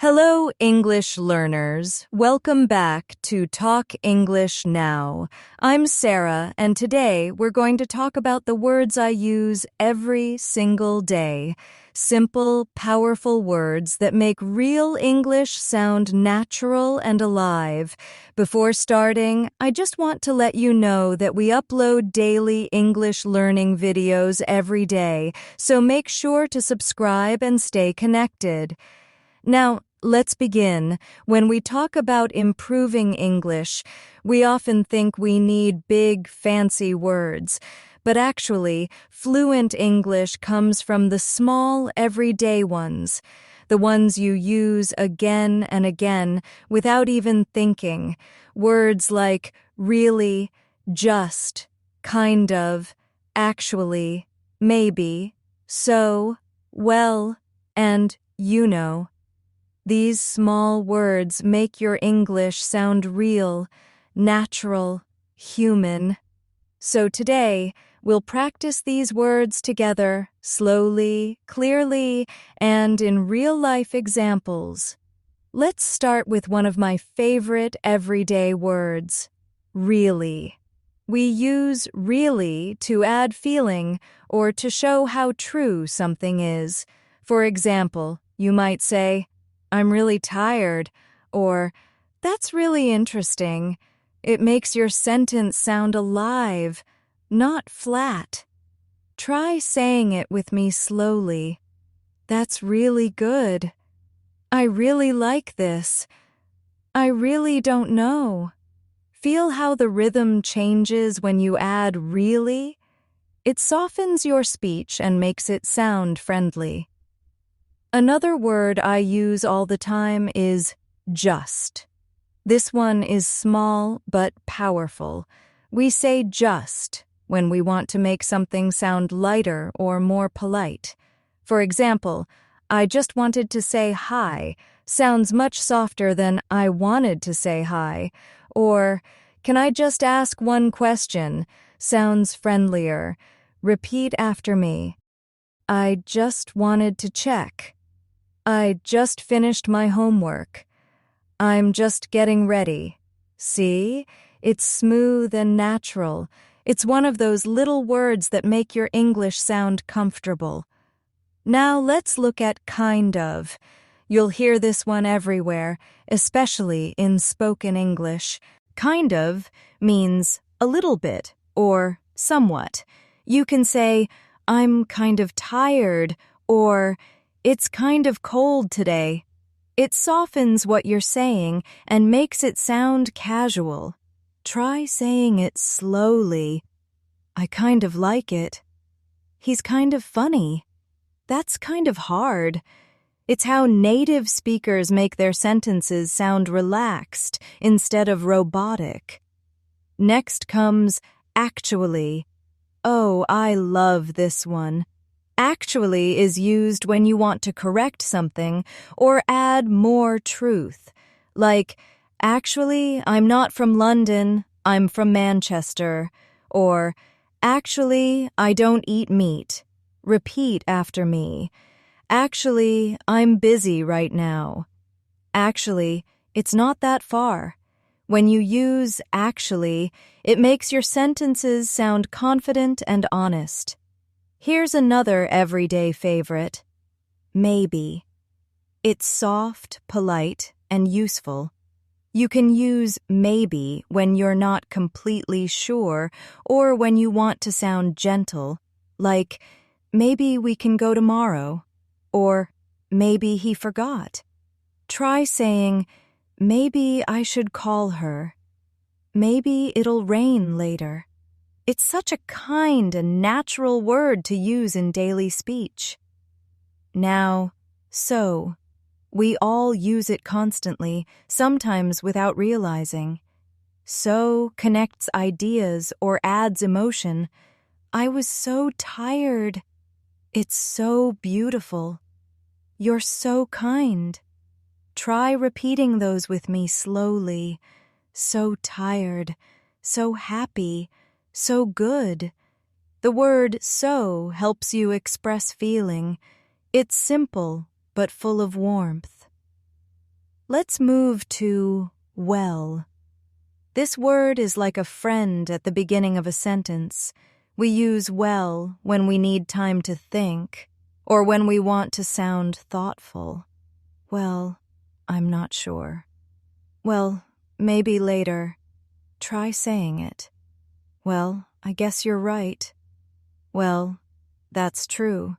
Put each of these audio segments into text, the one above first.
Hello, English learners. Welcome back to Talk English Now. I'm Sarah, and today we're going to talk about the words I use every single day. Simple, powerful words that make real English sound natural and alive. Before starting, I just want to let you know that we upload daily English learning videos every day, so make sure to subscribe and stay connected. Now, let's begin. When we talk about improving English, we often think we need big, fancy words. But actually, fluent English comes from the small, everyday ones, the ones you use again and again without even thinking. Words like really, just, kind of, actually, maybe, so, well, and you know. These small words make your English sound real, natural, human. So today, we'll practice these words together, slowly, clearly, and in real-life examples. Let's start with one of my favorite everyday words, really. We use really to add feeling or to show how true something is. For example, you might say, I'm really tired, or that's really interesting. It makes your sentence sound alive, not flat. Try saying it with me slowly. That's really good. I really like this. I really don't know. Feel how the rhythm changes when you add really? It softens your speech and makes it sound friendly. Another word I use all the time is just. This one is small but powerful. We say just when we want to make something sound lighter or more polite. For example, I just wanted to say hi sounds much softer than I wanted to say hi. Or, can I just ask one question? Sounds friendlier. Repeat after me. I just wanted to check. I just finished my homework. I'm just getting ready. See? It's smooth and natural. It's one of those little words that make your English sound comfortable. Now let's look at kind of. You'll hear this one everywhere, especially in spoken English. Kind of means a little bit or somewhat. You can say, I'm kind of tired, or it's kind of cold today. It softens what you're saying and makes it sound casual. Try saying it slowly. I kind of like it. He's kind of funny. That's kind of hard. It's how native speakers make their sentences sound relaxed instead of robotic. Next comes actually. Oh, I love this one. Actually is used when you want to correct something or add more truth. Like, actually, I'm not from London, I'm from Manchester. Or, actually, I don't eat meat. Repeat after me. Actually, I'm busy right now. Actually, it's not that far. When you use actually, it makes your sentences sound confident and honest. Here's another everyday favorite. Maybe. It's soft, polite, and useful. You can use maybe when you're not completely sure or when you want to sound gentle, like, maybe we can go tomorrow, or maybe he forgot. Try saying, maybe I should call her. Maybe it'll rain later. It's such a kind and natural word to use in daily speech. Now, so. We all use it constantly, sometimes without realizing. So connects ideas or adds emotion. I was so tired. It's so beautiful. You're so kind. Try repeating those with me slowly. So tired, so happy, so good. The word so helps you express feeling. It's simple, but full of warmth. Let's move to well. This word is like a friend at the beginning of a sentence. We use well when we need time to think, or when we want to sound thoughtful. Well, I'm not sure. Well, maybe later. Try saying it. Well, I guess you're right. Well, that's true.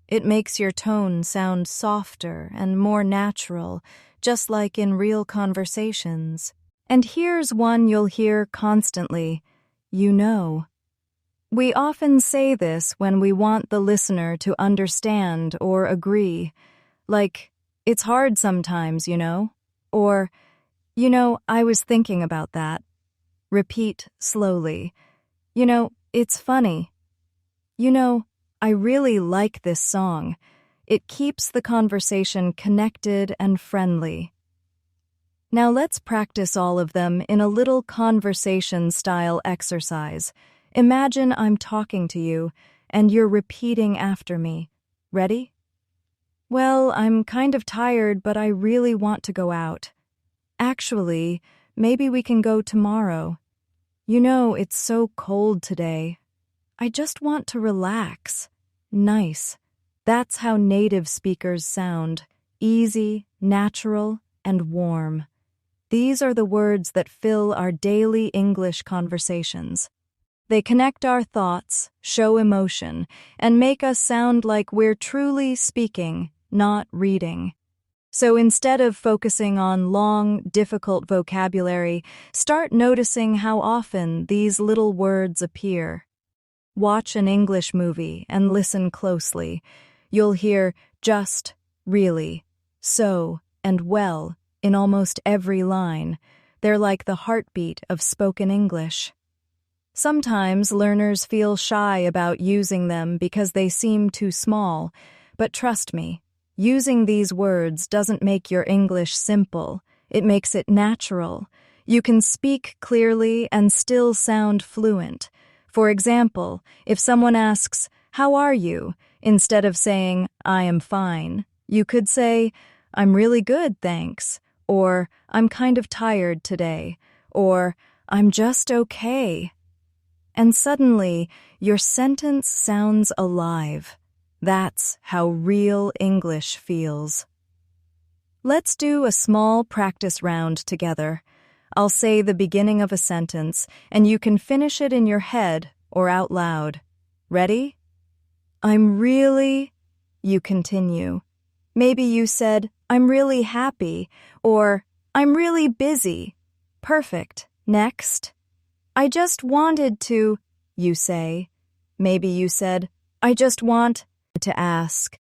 It makes your tone sound softer and more natural, just like in real conversations. And here's one you'll hear constantly. You know. We often say this when we want the listener to understand or agree. Like, it's hard sometimes, you know? Or, you know, I was thinking about that. Repeat slowly. You know, it's funny. You know, I really like this song. It keeps the conversation connected and friendly. Now let's practice all of them in a little conversation-style exercise. Imagine I'm talking to you, and you're repeating after me. Ready? Well, I'm kind of tired, but I really want to go out. Actually, maybe we can go tomorrow. You know, it's so cold today. I just want to relax. Nice. That's how native speakers sound. Easy, natural, and warm. These are the words that fill our daily English conversations. They connect our thoughts, show emotion, and make us sound like we're truly speaking, not reading. So instead of focusing on long, difficult vocabulary, start noticing how often these little words appear. Watch an English movie and listen closely. You'll hear just, really, so, and well in almost every line. They're like the heartbeat of spoken English. Sometimes learners feel shy about using them because they seem too small, but trust me, using these words doesn't make your English simple. It makes it natural. You can speak clearly and still sound fluent. For example, if someone asks, "How are you?" instead of saying, "I am fine," you could say, "I'm really good, thanks," or "I'm kind of tired today," or "I'm just okay." And suddenly, your sentence sounds alive. That's how real English feels. Let's do a small practice round together. I'll say the beginning of a sentence, and you can finish it in your head or out loud. Ready? I'm really... You continue. Maybe you said, I'm really happy, or I'm really busy. Perfect. Next. I just wanted to... You say. Maybe you said, I just want to ask.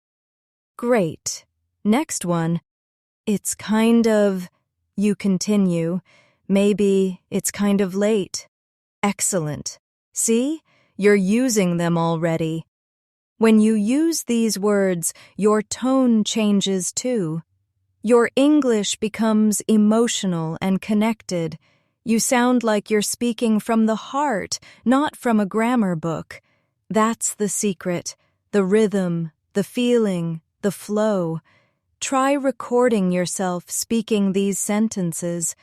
Great. Next one. It's kind of... You continue. Maybe it's kind of late. Excellent. See? You're using them already. When you use these words, your tone changes too. Your English becomes emotional and connected. You sound like you're speaking from the heart, not from a grammar book. That's the secret. The rhythm, the feeling, the flow. Try recording yourself speaking these sentences.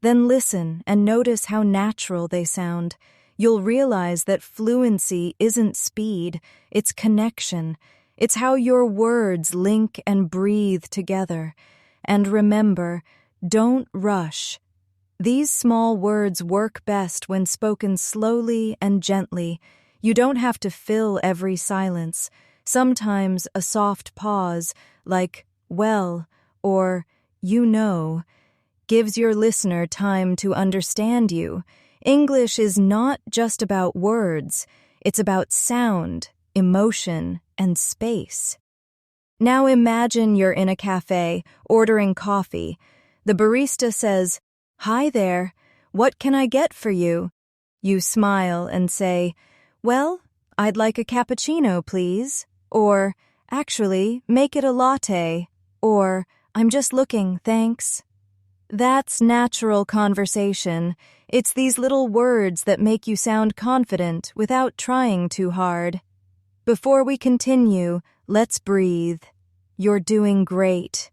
Then listen and notice how natural they sound. You'll realize that fluency isn't speed, it's connection. It's how your words link and breathe together. And remember, don't rush. These small words work best when spoken slowly and gently. You don't have to fill every silence. Sometimes a soft pause, like, well, or, you know, gives your listener time to understand you. English is not just about words. It's about sound, emotion, and space. Now imagine you're in a cafe, ordering coffee. The barista says, "Hi there, what can I get for you?" You smile and say, "Well, I'd like a cappuccino, please." Or, "Actually, make it a latte." Or, "I'm just looking, thanks." That's natural conversation. It's these little words that make you sound confident without trying too hard. Before we continue, let's breathe. You're doing great.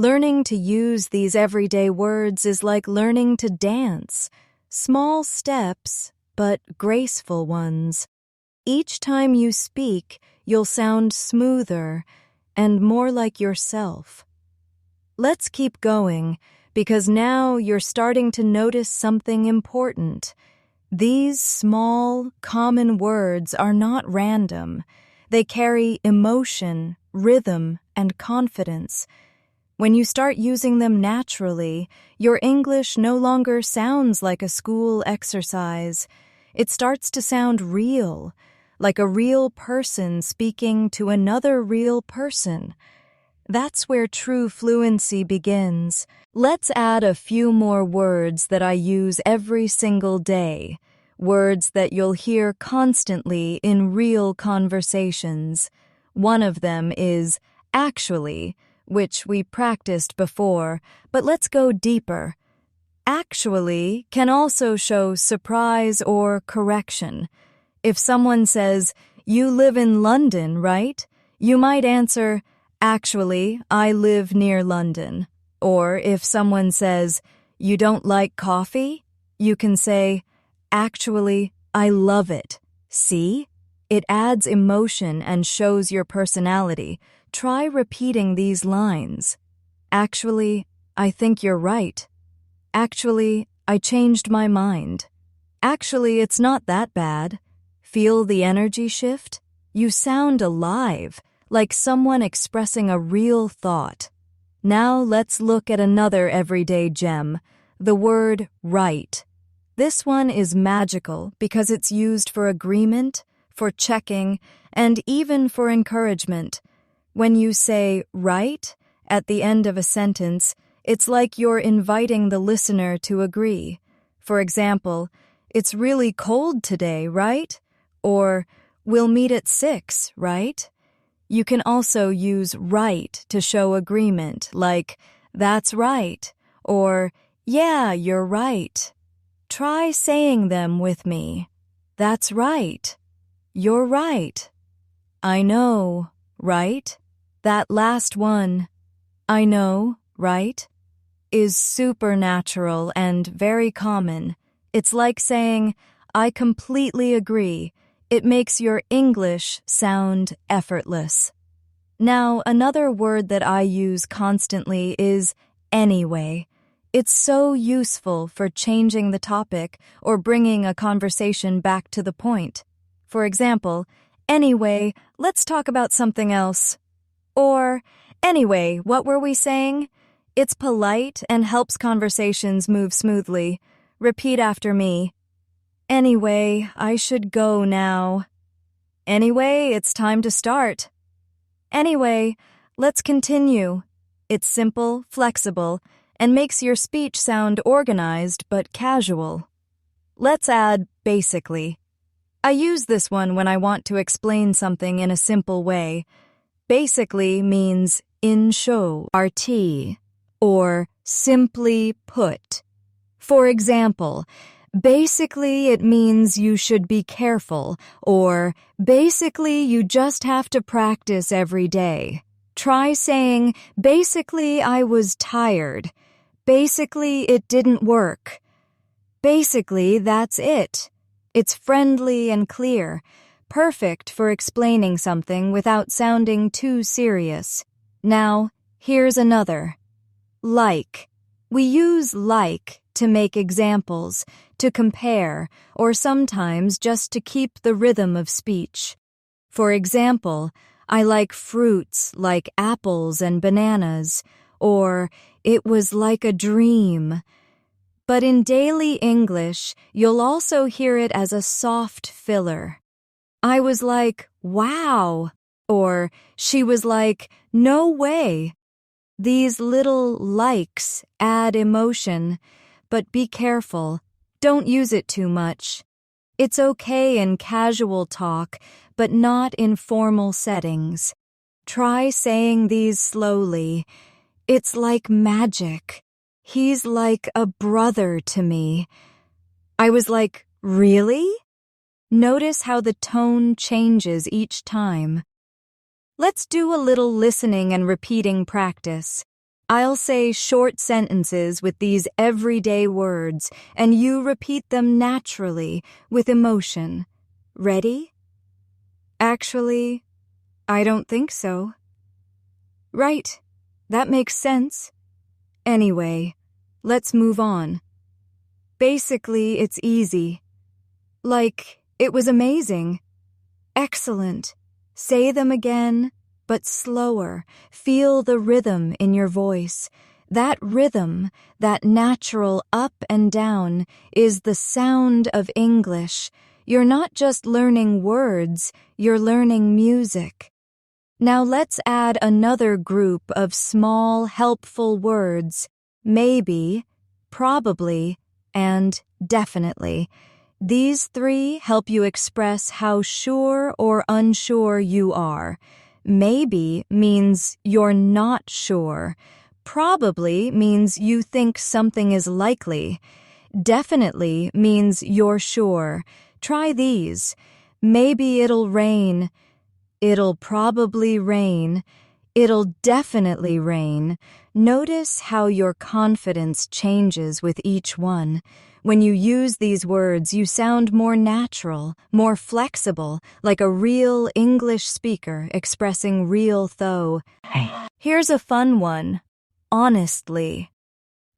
Learning to use these everyday words is like learning to dance. Small steps, but graceful ones. Each time you speak, you'll sound smoother and more like yourself. Let's keep going, because now you're starting to notice something important. These small, common words are not random. They carry emotion, rhythm, and confidence. When you start using them naturally, your English no longer sounds like a school exercise. It starts to sound real, like a real person speaking to another real person. That's where true fluency begins. Let's add a few more words that I use every single day. Words that you'll hear constantly in real conversations. One of them is actually, which we practiced before, but let's go deeper. Actually can also show surprise or correction. If someone says, "You live in London, right?" you might answer, "Actually, I live near London." Or if someone says, "You don't like coffee?" you can say, "Actually, I love it." See? It adds emotion and shows your personality. Try repeating these lines. Actually, I think you're right. Actually, I changed my mind. Actually, it's not that bad. Feel the energy shift? You sound alive, like someone expressing a real thought. Now let's look at another everyday gem, the word right. This one is magical because it's used for agreement, for checking, and even for encouragement. When you say right at the end of a sentence, it's like you're inviting the listener to agree. For example, "It's really cold today, right?" Or, "We'll meet at 6, right?" You can also use right to show agreement, like, "That's right," or, "Yeah, you're right." Try saying them with me. That's right. You're right. I know, right? That last one, I know, right, is supernatural and very common. It's like saying, "I completely agree." It makes your English sound effortless. Now, another word that I use constantly is anyway. It's so useful for changing the topic or bringing a conversation back to the point. For example, "Anyway, let's talk about something else." Or, "Anyway, what were we saying?" It's polite and helps conversations move smoothly. Repeat after me. "Anyway, I should go now." "Anyway, it's time to start." "Anyway, let's continue." It's simple, flexible, and makes your speech sound organized but casual. Let's add basically. I use this one when I want to explain something in a simple way. Basically means in short, or simply put. For example, basically it means you should be careful, or basically you just have to practice every day. Try saying, "Basically I was tired." "Basically it didn't work." Basically that's it. It's friendly and clear, perfect for explaining something without sounding too serious. Now, here's another. Like. We use like to make examples, to compare, or sometimes just to keep the rhythm of speech. For example, "I like fruits like apples and bananas," or "It was like a dream." But in daily English, you'll also hear it as a soft filler. "I was like, wow," or "She was like, no way." These little likes add emotion, but be careful. Don't use it too much. It's okay in casual talk, but not in formal settings. Try saying these slowly. It's like magic. He's like a brother to me. I was like, really? Notice how the tone changes each time. Let's do a little listening and repeating practice. I'll say short sentences with these everyday words, and you repeat them naturally, with emotion. Ready? Actually, I don't think so. Right, that makes sense. Anyway, let's move on. Basically, it's easy. Like, it was amazing. Excellent. Say them again, but slower. Feel the rhythm in your voice. That rhythm, that natural up and down, is the sound of English. You're not just learning words, you're learning music. Now let's add another group of small, helpful words. Maybe, probably, and definitely. These three help you express how sure or unsure you are. Maybe means you're not sure. Probably means you think something is likely. Definitely means you're sure. Try these. Maybe it'll rain. It'll probably rain. It'll definitely rain. Notice how your confidence changes with each one. When you use these words, you sound more natural, more flexible, like a real English speaker expressing real thought. Here's a fun one. Honestly.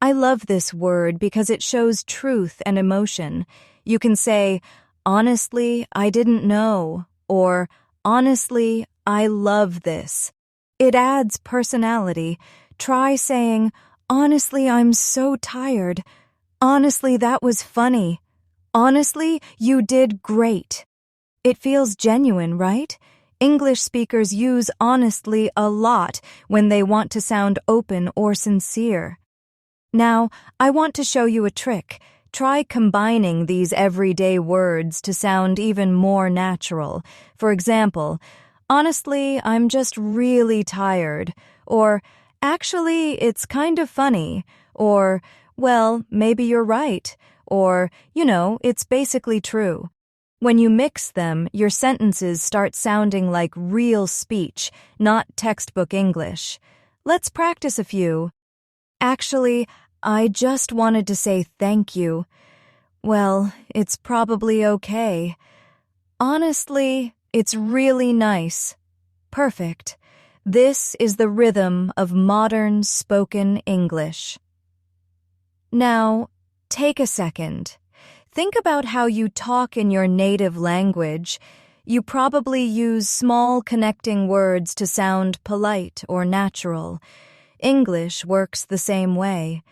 I love this word because it shows truth and emotion. You can say, honestly, I didn't know, or honestly, I love this. It adds personality. Try saying, honestly, I'm so tired. Honestly, that was funny. Honestly, you did great. It feels genuine, right? English speakers use honestly a lot when they want to sound open or sincere. Now, I want to show you a trick. Try combining these everyday words to sound even more natural. For example, honestly, I'm just really tired. Or, actually, it's kind of funny. Or, well, maybe you're right. Or, it's basically true. When you mix them, your sentences start sounding like real speech, not textbook English. Let's practice a few. Actually, I just wanted to say thank you. Well, it's probably okay. Honestly, it's really nice. Perfect. This is the rhythm of modern spoken English. Now, take a second. Think about how you talk in your native language. You probably use small connecting words to sound polite or natural. English works the same way.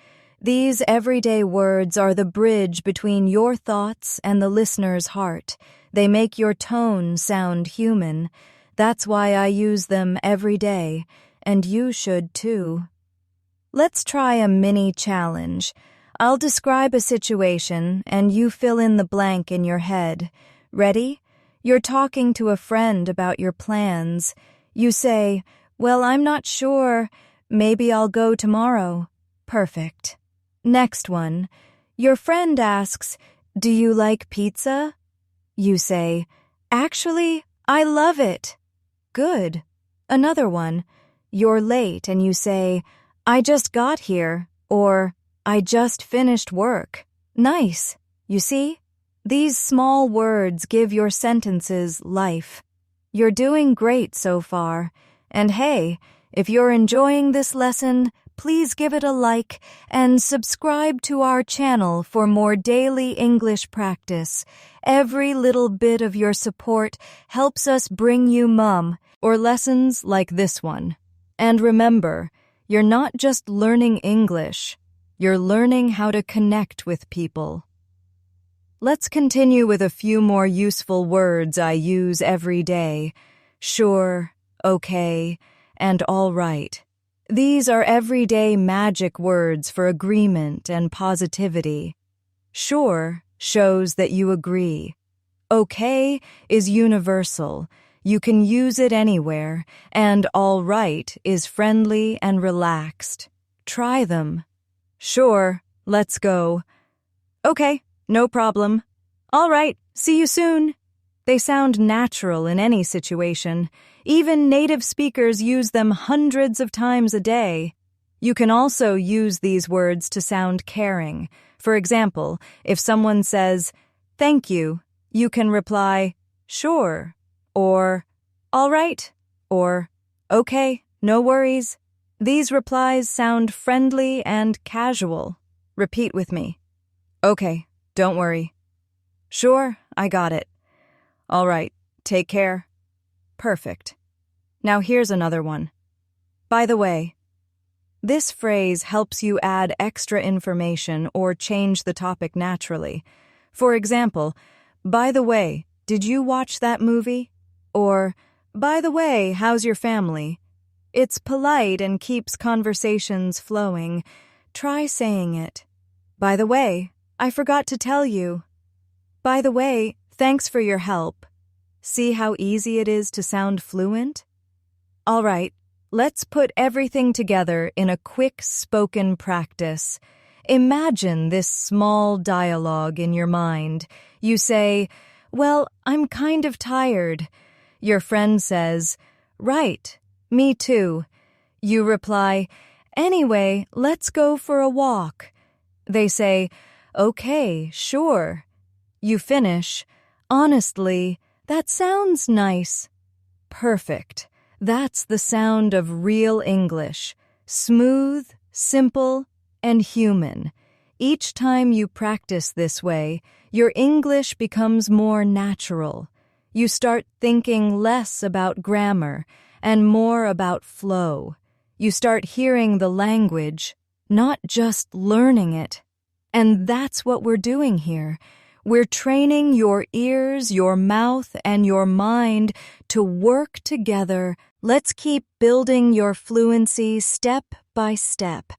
These everyday words are the bridge between your thoughts and the listener's heart. They make your tone sound human. That's why I use them every day, and you should too. Let's try a mini challenge. I'll describe a situation, and you fill in the blank in your head. Ready? You're talking to a friend about your plans. You say, well, I'm not sure. Maybe I'll go tomorrow. Perfect. Next one. Your friend asks, do you like pizza? You say, actually, I love it. Good. Another one. You're late and you say, I just got here, or I just finished work. Nice. You see? These small words give your sentences life. You're doing great so far. And hey, if you're enjoying this lesson, please give it a like and subscribe to our channel for more daily English practice. Every little bit of your support helps us bring you or lessons like this one. And remember, you're not just learning English, you're learning how to connect with people. Let's continue with a few more useful words I use every day. Sure, okay, and all right. These are everyday magic words for agreement and positivity. Sure shows that you agree. Okay is universal. You can use it anywhere, and all right is friendly and relaxed. Try them. Sure, let's go. Okay, no problem. All right, see you soon. They sound natural in any situation. Even native speakers use them hundreds of times a day. You can also use these words to sound caring. For example, if someone says, "Thank you," you can reply, "Sure," or "All right," or "Okay, no worries." These replies sound friendly and casual. Repeat with me. "Okay, don't worry." "Sure, I got it." "All right, take care." Perfect. Now here's another one. "By the way." This phrase helps you add extra information or change the topic naturally. For example, "By the way, did you watch that movie?" Or, "By the way, how's your family?" It's polite and keeps conversations flowing. Try saying it. "By the way, I forgot to tell you." "By the way, thanks for your help." See how easy it is to sound fluent? All right, let's put everything together in a quick spoken practice. Imagine this small dialogue in your mind. You say, "Well, I'm kind of tired." Your friend says, "Right, me too." You reply, "Anyway, let's go for a walk." They say, "Okay, sure." You finish, "Honestly, that sounds nice." Perfect. That's the sound of real English. Smooth, simple, and human. Each time you practice this way, your English becomes more natural. You start thinking less about grammar and more about flow. You start hearing the language, not just learning it. And that's what we're doing here. We're training your ears, your mouth, and your mind to work together. Let's keep building your fluency step by step,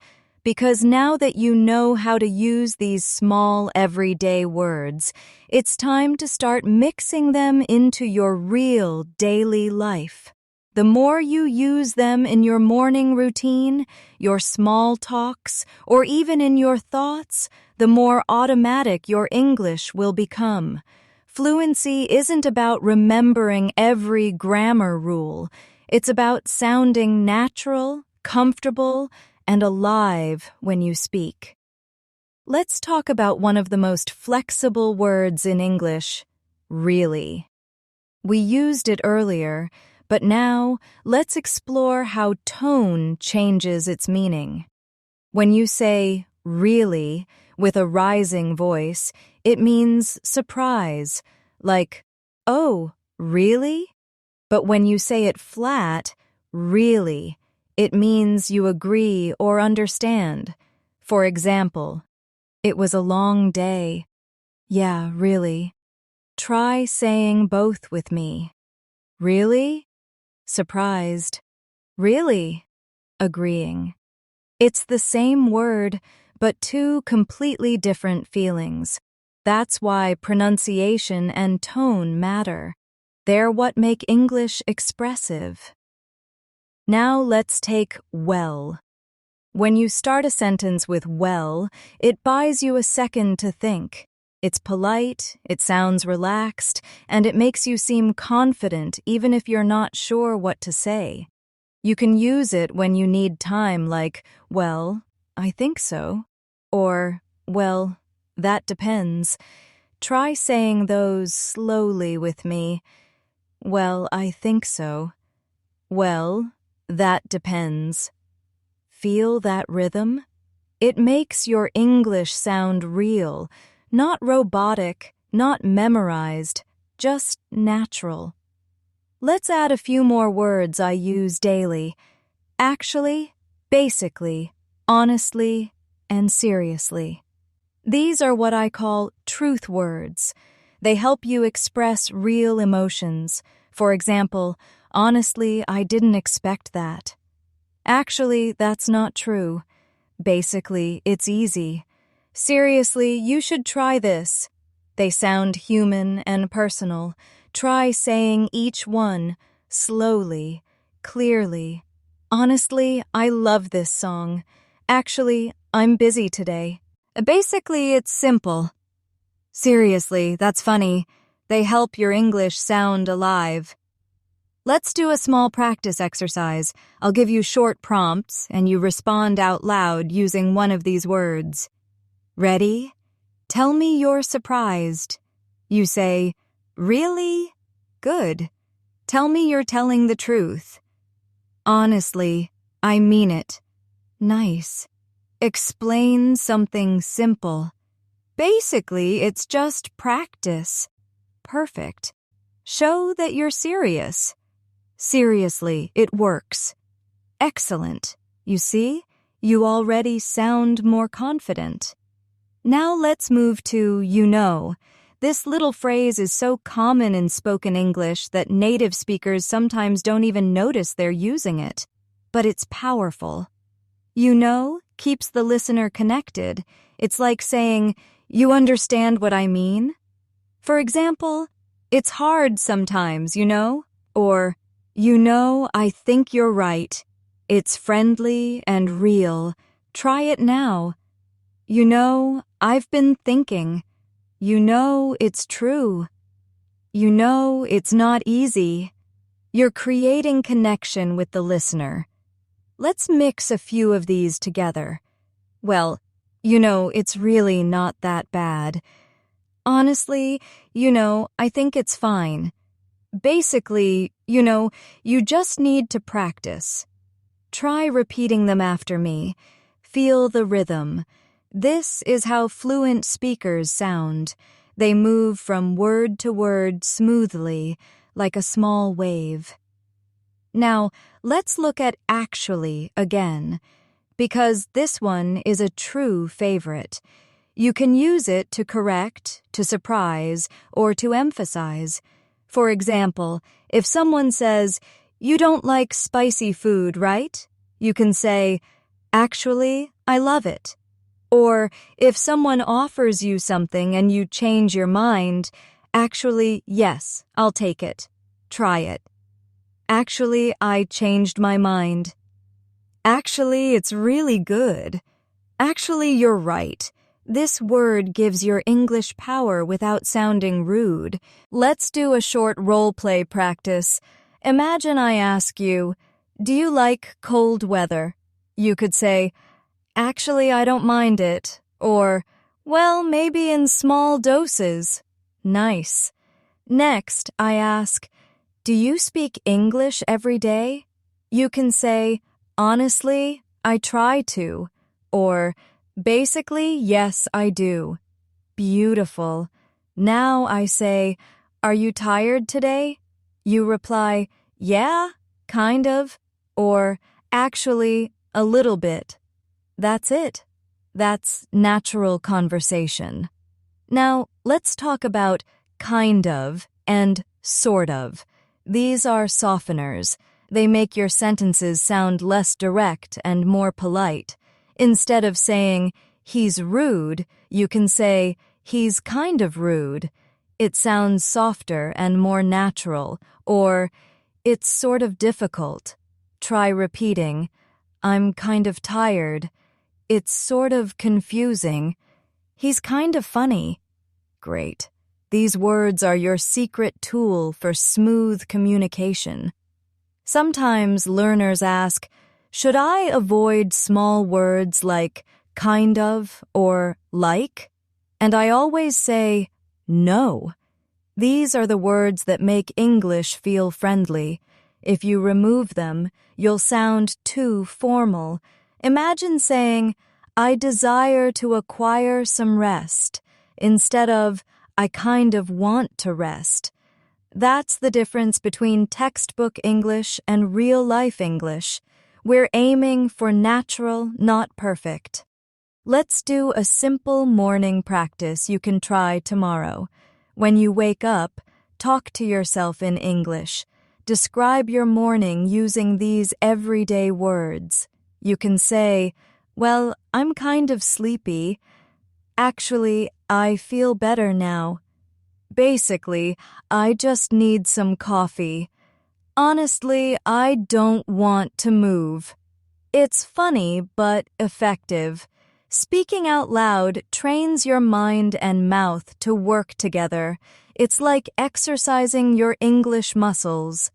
because now that you know how to use these small everyday words, it's time to start mixing them into your real daily life. The more you use them in your morning routine, your small talks, or even in your thoughts, the more automatic your English will become. Fluency isn't about remembering every grammar rule. It's about sounding natural, comfortable, and alive when you speak. Let's talk about one of the most flexible words in English, really. We used it earlier, but now let's explore how tone changes its meaning. When you say really with a rising voice, it means surprise, like, "Oh, really?" But when you say it flat, really, it means you agree or understand. For example, "It was a long day." "Yeah, really." Try saying both with me. "Really?" Surprised. "Really?" Agreeing. It's the same word, but two completely different feelings. That's why pronunciation and tone matter. They're what make English expressive. Now let's take well. When you start a sentence with well, it buys you a second to think. It's polite, it sounds relaxed, and it makes you seem confident even if you're not sure what to say. You can use it when you need time, like, "Well, I think so," or, "Well, that depends." Try saying those slowly with me. "Well, I think so." "Well, that depends." Feel that rhythm? It makes your English sound real, not robotic, not memorized, just natural. Let's add a few more words I use daily. Actually, basically, honestly, and seriously. These are what I call truth words. They help you express real emotions. For example, "Honestly, I didn't expect that." "Actually, that's not true." "Basically, it's easy." "Seriously, you should try this." They sound human and personal. Try saying each one slowly, clearly. "Honestly, I love this song." "Actually, I'm busy today." Basically, it's simple. "Seriously, that's funny." They help your English sound alive. Let's do a small practice exercise. I'll give you short prompts, and you respond out loud using one of these words. Ready? Tell me you're surprised. You say, really? Good. Tell me you're telling the truth. Honestly, I mean it. Nice. Explain something simple. Basically, it's just practice. Perfect. Show that you're serious. Seriously, it works. Excellent. You see, you already sound more confident. Now let's move to you know. This little phrase is so common in spoken English that native speakers sometimes don't even notice they're using it. But it's powerful. You know keeps the listener connected. It's like saying, you understand what I mean? For example, it's hard sometimes, you know? Or, you know, I think you're right. It's friendly and real. Try it now. You know, I've been thinking. You know, it's true. You know, it's not easy. You're creating connection with the listener. Let's mix a few of these together. Well, you know, it's really not that bad. Honestly, you know, I think it's fine. Basically, you know, you just need to practice. Try repeating them after me. Feel the rhythm. This is how fluent speakers sound. They move from word to word smoothly, like a small wave. Now, let's look at actually again, because this one is a true favorite. You can use it to correct, to surprise, or to emphasize. For example, if someone says, you don't like spicy food, right? You can say, actually, I love it. Or if someone offers you something and you change your mind, actually, yes, I'll take it. Try it. Actually, I changed my mind. Actually, it's really good. Actually, you're right. This word gives your English power without sounding rude. Let's do a short role-play practice. Imagine I ask you, do you like cold weather? You could say, actually, I don't mind it. Or, well, maybe in small doses. Nice. Next, I ask, do you speak English every day? You can say, honestly, I try to. Or, basically, yes, I do. Beautiful. Now I say, are you tired today? You reply, yeah, kind of. Or, actually, a little bit. That's it. That's natural conversation. Now, let's talk about kind of and sort of. These are softeners. They make your sentences sound less direct and more polite. Instead of saying, he's rude, you can say, he's kind of rude. It sounds softer and more natural. Or, it's sort of difficult. Try repeating, I'm kind of tired. It's sort of confusing. He's kind of funny. Great. These words are your secret tool for smooth communication. Sometimes learners ask, should I avoid small words like kind of or like? And I always say, no. These are the words that make English feel friendly. If you remove them, you'll sound too formal. Imagine saying, I desire to acquire some rest, instead of, I kind of want to rest. That's the difference between textbook English and real-life English. We're aiming for natural, not perfect. Let's do a simple morning practice you can try tomorrow. When you wake up, talk to yourself in English. Describe your morning using these everyday words. You can say, well, I'm kind of sleepy. Actually, I feel better now. Basically, I just need some coffee. Honestly, I don't want to move. It's funny, but effective. Speaking out loud trains your mind and mouth to work together. It's like exercising your English muscles.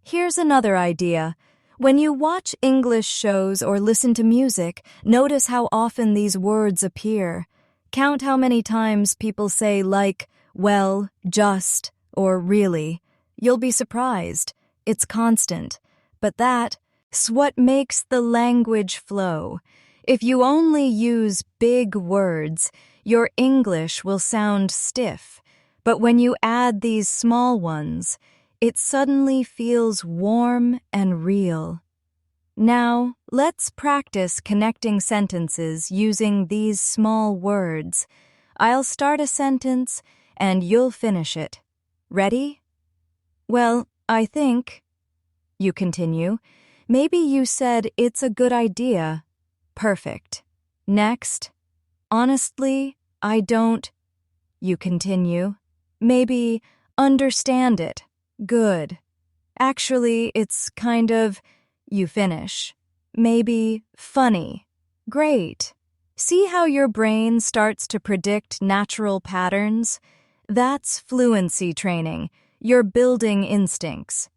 Here's another idea. When you watch English shows or listen to music, notice how often these words appear. Count how many times people say like, well, just, or really. You'll be surprised. It's constant. But that's what makes the language flow. If you only use big words, your English will sound stiff. But when you add these small ones, it suddenly feels warm and real. Now, let's practice connecting sentences using these small words. I'll start a sentence, and you'll finish it. Ready? Well, I think, you continue. Maybe you said it's a good idea. Perfect. Next. Honestly, I don't, you continue. Maybe understand it. Good. Actually, it's kind of, you finish. Maybe funny. Great. See how your brain starts to predict natural patterns? That's fluency training. You're building instincts.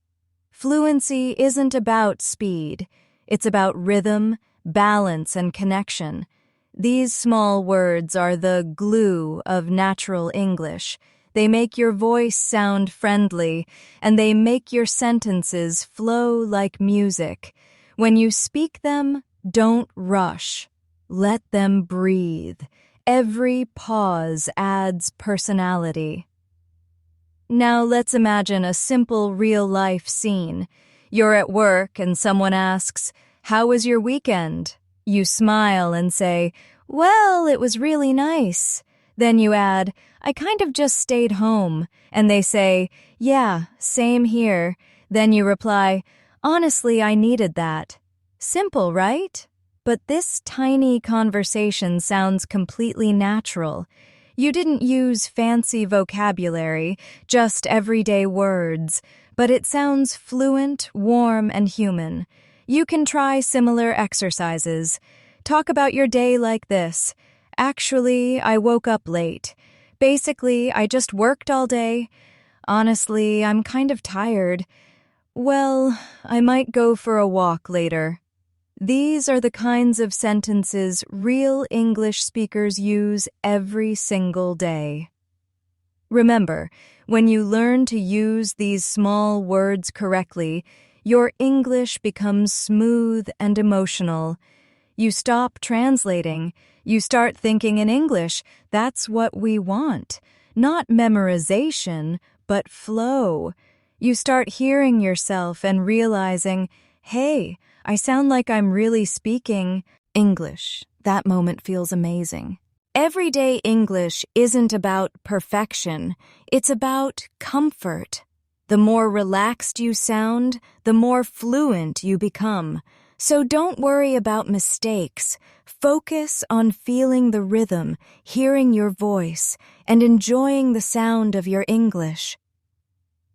Fluency isn't about speed. It's about rhythm, balance, and connection. These small words are the glue of natural English. They make your voice sound friendly, and they make your sentences flow like music. When you speak them, don't rush. Let them breathe. Every pause adds personality. Now let's imagine a simple real-life scene. You're at work and someone asks, "How was your weekend?" You smile and say, "Well, it was really nice." Then you add, "I kind of just stayed home." And they say, "Yeah, same here." Then you reply, "Honestly, I needed that." Simple, right? But this tiny conversation sounds completely natural. You didn't use fancy vocabulary, just everyday words, but it sounds fluent, warm, and human. You can try similar exercises. Talk about your day like this. Actually, I woke up late. Basically, I just worked all day. Honestly, I'm kind of tired. Well, I might go for a walk later. These are the kinds of sentences real English speakers use every single day. Remember, when you learn to use these small words correctly, your English becomes smooth and emotional. You stop translating. You start thinking in English. That's what we want. Not memorization, but flow. You start hearing yourself and realizing, hey, I sound like I'm really speaking English. That moment feels amazing. Everyday English isn't about perfection. It's about comfort. The more relaxed you sound, the more fluent you become. So don't worry about mistakes. Focus on feeling the rhythm, hearing your voice, and enjoying the sound of your English.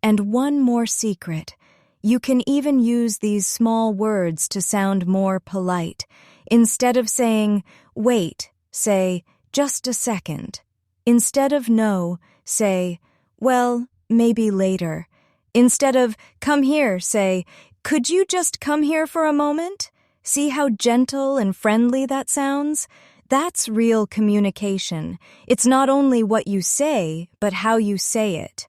And one more secret. You can even use these small words to sound more polite. Instead of saying, wait, say, just a second. Instead of no, say, well, maybe later. Instead of come here, say, could you just come here for a moment? See how gentle and friendly that sounds? That's real communication. It's not only what you say, but how you say it.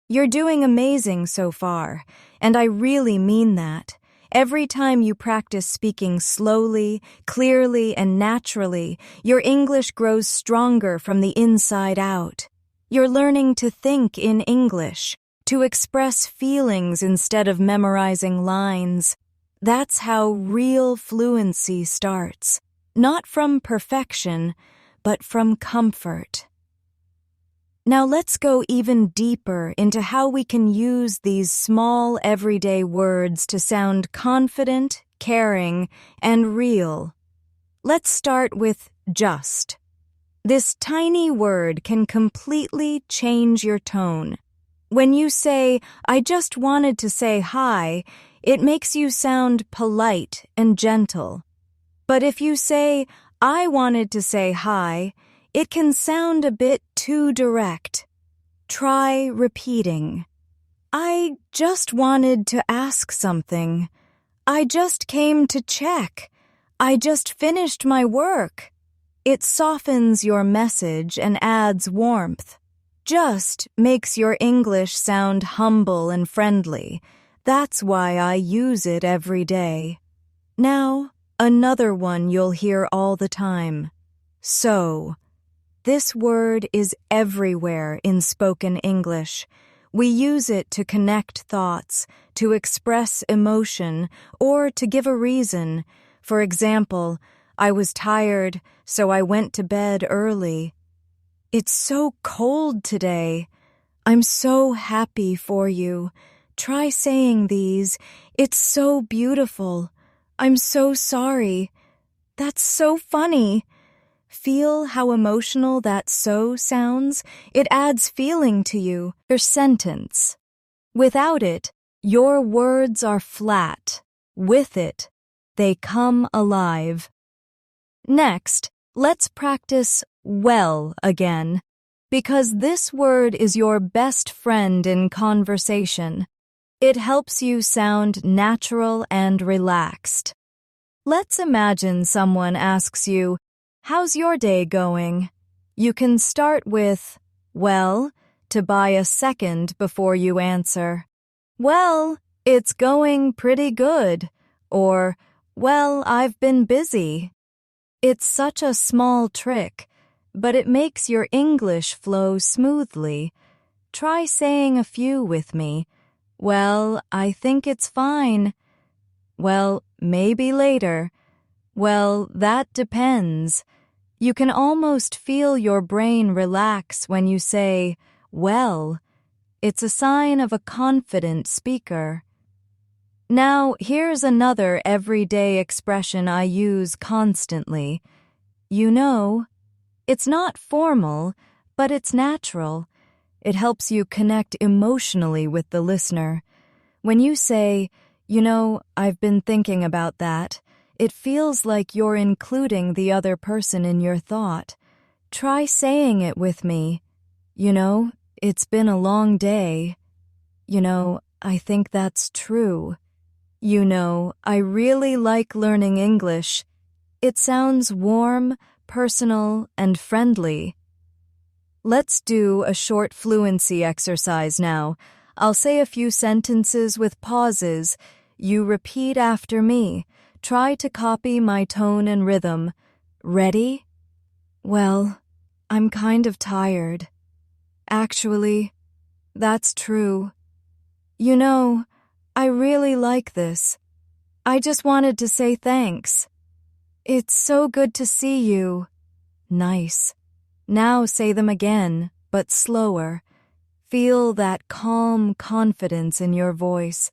You're doing amazing so far, and I really mean that. Every time you practice speaking slowly, clearly, and naturally, your English grows stronger from the inside out. You're learning to think in English, to express feelings instead of memorizing lines. That's how real fluency starts, not from perfection, but from comfort. Now let's go even deeper into how we can use these small everyday words to sound confident, caring, and real. Let's start with just. This tiny word can completely change your tone. When you say, I just wanted to say hi, it makes you sound polite and gentle. But if you say, I wanted to say hi, it can sound a bit too direct. Try repeating. I just wanted to ask something. I just came to check. I just finished my work. It softens your message and adds warmth. Just makes your English sound humble and friendly. That's why I use it every day. Now, another one you'll hear all the time. So. This word is everywhere in spoken English. We use it to connect thoughts, to express emotion, or to give a reason. For example, I was tired, so I went to bed early. It's so cold today. I'm so happy for you. Try saying these. It's so beautiful. I'm so sorry. That's so funny. Feel how emotional that so sounds? It adds feeling to you. Your sentence. Without it, your words are flat. With it, they come alive. Next, let's practice well again, because this word is your best friend in conversation. It helps you sound natural and relaxed. Let's imagine someone asks you, "How's your day going?" You can start with, "Well," to buy a second before you answer. "Well, it's going pretty good," or, "Well, I've been busy." It's such a small trick, but it makes your English flow smoothly. Try saying a few with me. "Well, I think it's fine." "Well, maybe later." "Well, that depends." You can almost feel your brain relax when you say, "well." It's a sign of a confident speaker. Now, here's another everyday expression I use constantly. You know. It's not formal, but it's natural. It helps you connect emotionally with the listener. When you say, "You know, I've been thinking about that," it feels like you're including the other person in your thought. Try saying it with me. "You know, it's been a long day." "You know, I think that's true." "You know, I really like learning English." It sounds warm, personal, and friendly. Let's do a short fluency exercise now. I'll say a few sentences with pauses. You repeat after me. Try to copy my tone and rhythm. Ready? "Well, I'm kind of tired." "Actually, that's true." "You know, I really like this. I just wanted to say thanks." "It's so good to see you." Nice. Now say them again, but slower. Feel that calm confidence in your voice.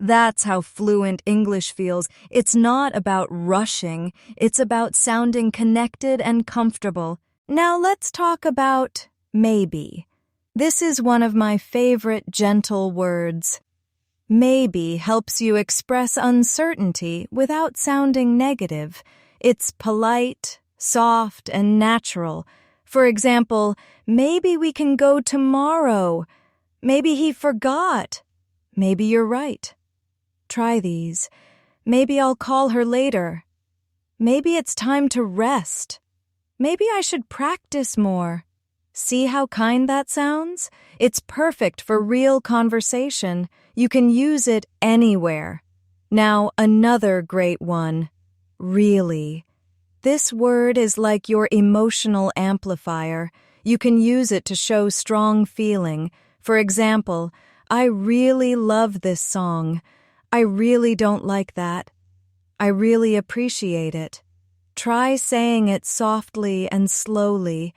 That's how fluent English feels. It's not about rushing. It's about sounding connected and comfortable. Now let's talk about maybe. This is one of my favorite gentle words. Maybe helps you express uncertainty without sounding negative. It's polite, soft, and natural. For example, "Maybe we can go tomorrow." "Maybe he forgot." "Maybe you're right." Try these. "Maybe I'll call her later." "Maybe it's time to rest." "Maybe I should practice more." See how kind that sounds? It's perfect for real conversation. You can use it anywhere. Now, another great one. Really. This word is like your emotional amplifier. You can use it to show strong feeling. For example, "I really love this song." "I really don't like that." "I really appreciate it." Try saying it softly and slowly.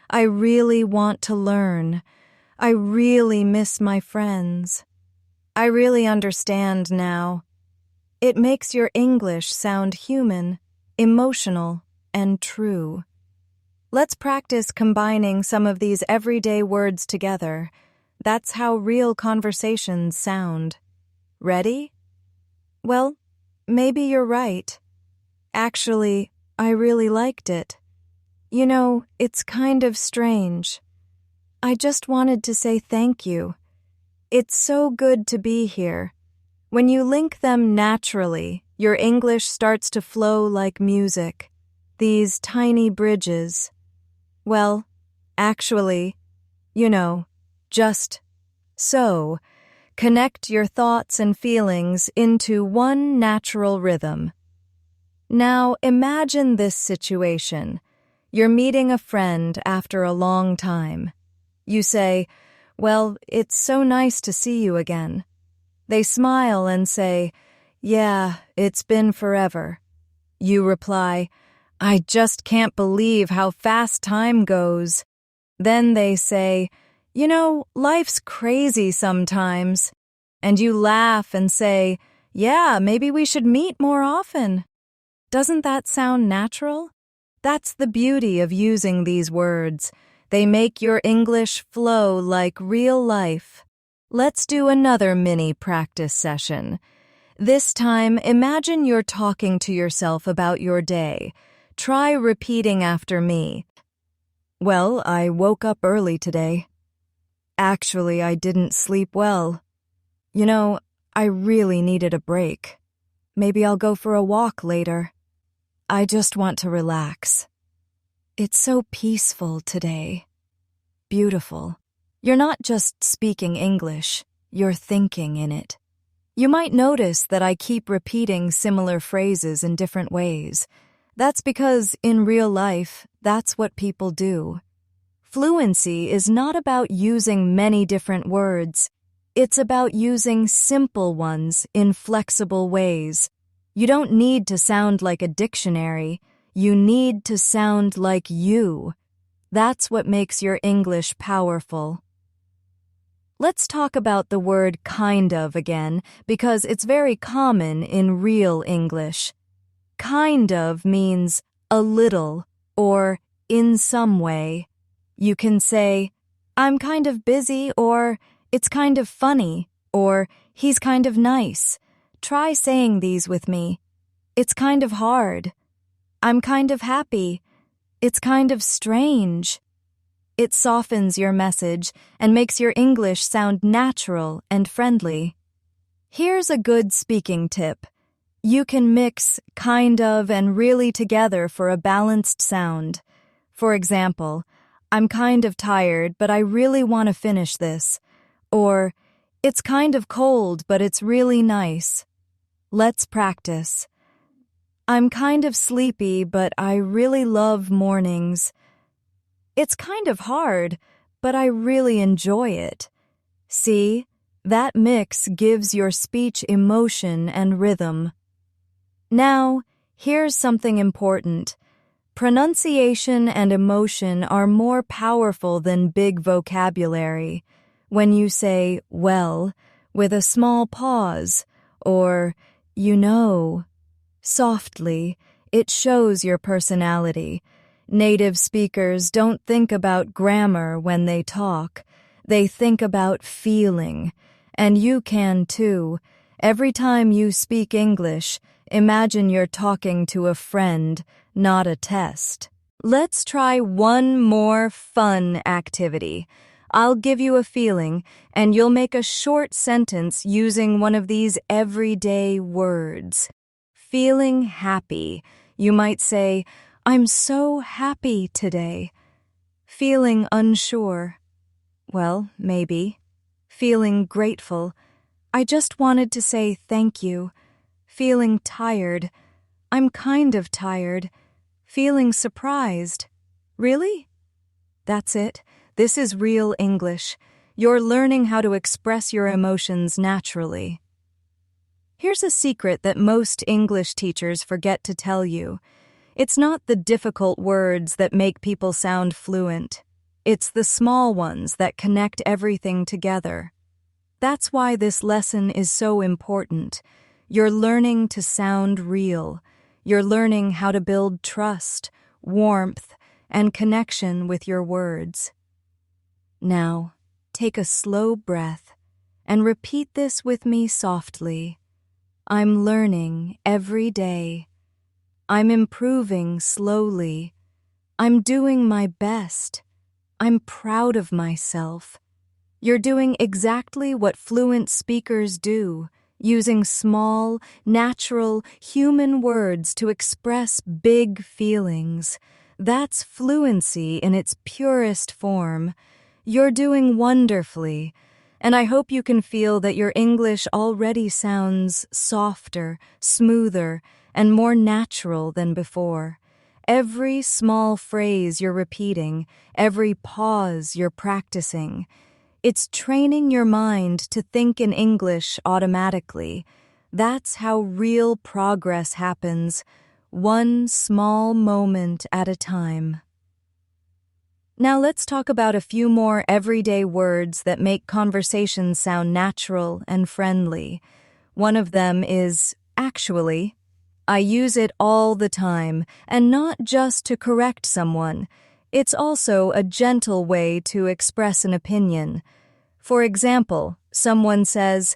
"I really want to learn." "I really miss my friends." "I really understand now." It makes your English sound human, emotional, and true. Let's practice combining some of these everyday words together. That's how real conversations sound. Ready? "Well, maybe you're right." "Actually, I really liked it." "You know, it's kind of strange." "I just wanted to say thank you." It's so good to be here. When you link them naturally, your English starts to flow like music. These tiny bridges. Well, actually, just so. Connect your thoughts and feelings into one natural rhythm. Now imagine this situation. You're meeting a friend after a long time. You say, "Well, it's so nice to see you again." They smile and say, "Yeah, it's been forever." You reply, "I just can't believe how fast time goes." Then they say, "Life's crazy sometimes." And you laugh and say, "Yeah, maybe we should meet more often." Doesn't that sound natural? That's the beauty of using these words. They make your English flow like real life. Let's do another mini practice session. This time, imagine you're talking to yourself about your day. Try repeating after me. "Well, I woke up early today. Actually, I didn't sleep well. I really needed a break. Maybe I'll go for a walk later. I just want to relax. It's so peaceful today. Beautiful." You're not just speaking English, you're thinking in it. You might notice that I keep repeating similar phrases in different ways. That's because, in real life, that's what people do. Fluency is not about using many different words. It's about using simple ones in flexible ways. You don't need to sound like a dictionary. You need to sound like you. That's what makes your English powerful. Let's talk about the word kind of again, because it's very common in real English. Kind of means a little or in some way. You can say, "I'm kind of busy," or "It's kind of funny," or "He's kind of nice." Try saying these with me. "It's kind of hard." "I'm kind of happy." "It's kind of strange." It softens your message and makes your English sound natural and friendly. Here's a good speaking tip. You can mix kind of and really together for a balanced sound. For example, "I'm kind of tired, but I really want to finish this." Or, "It's kind of cold, but it's really nice." Let's practice. "I'm kind of sleepy, but I really love mornings." "It's kind of hard, but I really enjoy it." See, that mix gives your speech emotion and rhythm. Now, here's something important. Pronunciation and emotion are more powerful than big vocabulary. When you say, "well," with a small pause, or, softly, it shows your personality. Native speakers don't think about grammar when they talk. They think about feeling. And you can too. Every time you speak English, imagine you're talking to a friend, not a test. Let's try one more fun activity. I'll give you a feeling, and you'll make a short sentence using one of these everyday words. Feeling happy. You might say, "I'm so happy today." Feeling unsure. Well, maybe. Feeling grateful. "I just wanted to say thank you." Feeling tired. "I'm kind of tired." Feeling surprised. Really? That's it. This is real English. You're learning how to express your emotions naturally. Here's a secret that most English teachers forget to tell you. It's not the difficult words that make people sound fluent. It's the small ones that connect everything together. That's why this lesson is so important. You're learning to sound real. You're learning how to build trust, warmth, and connection with your words. Now, take a slow breath and repeat this with me softly. I'm learning every day. I'm improving slowly. I'm doing my best. I'm proud of myself. You're doing exactly what fluent speakers do, using small, natural, human words to express big feelings. That's fluency in its purest form. You're doing wonderfully, and I hope you can feel that your English already sounds softer, smoother, and more natural than before. Every small phrase you're repeating, every pause you're practicing, it's training your mind to think in English automatically. That's how real progress happens, one small moment at a time. Now let's talk about a few more everyday words that make conversations sound natural and friendly. One of them is actually. I use it all the time, and not just to correct someone. It's also a gentle way to express an opinion. For example, someone says,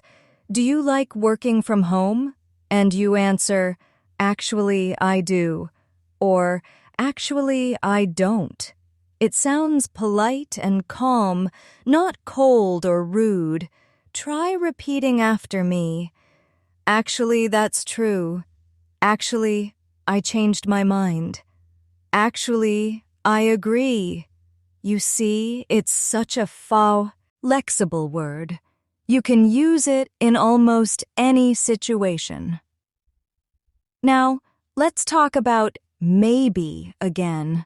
"Do you like working from home?" And you answer, "Actually, I do," or "Actually, I don't." It sounds polite and calm, not cold or rude. Try repeating after me. "Actually, that's true." "Actually, I changed my mind." "Actually, I agree." You see, it's such a flexible word. You can use it in almost any situation. Now, let's talk about maybe again.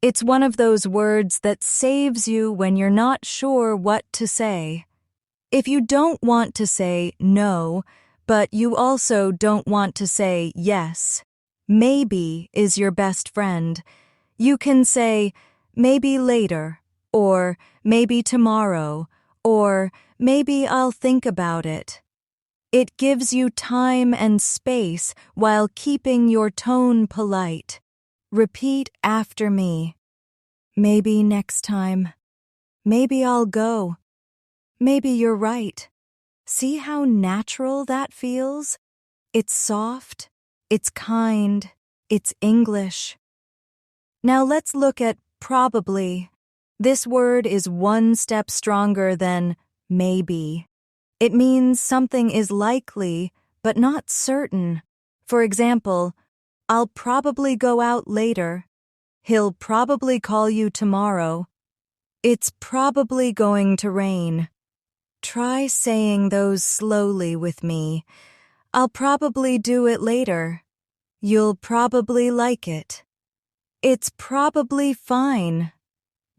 It's one of those words that saves you when you're not sure what to say. If you don't want to say no, but you also don't want to say yes, maybe is your best friend. You can say, "Maybe later," or "Maybe tomorrow," or "Maybe I'll think about it." It gives you time and space while keeping your tone polite. Repeat after me. "Maybe next time." "Maybe I'll go." "Maybe you're right." See how natural that feels? It's soft, it's kind, it's English. Now let's look at probably. This word is one step stronger than maybe. It means something is likely, but not certain. For example, "I'll probably go out later." "He'll probably call you tomorrow." "It's probably going to rain." Try saying those slowly with me. "I'll probably do it later." "You'll probably like it." "It's probably fine."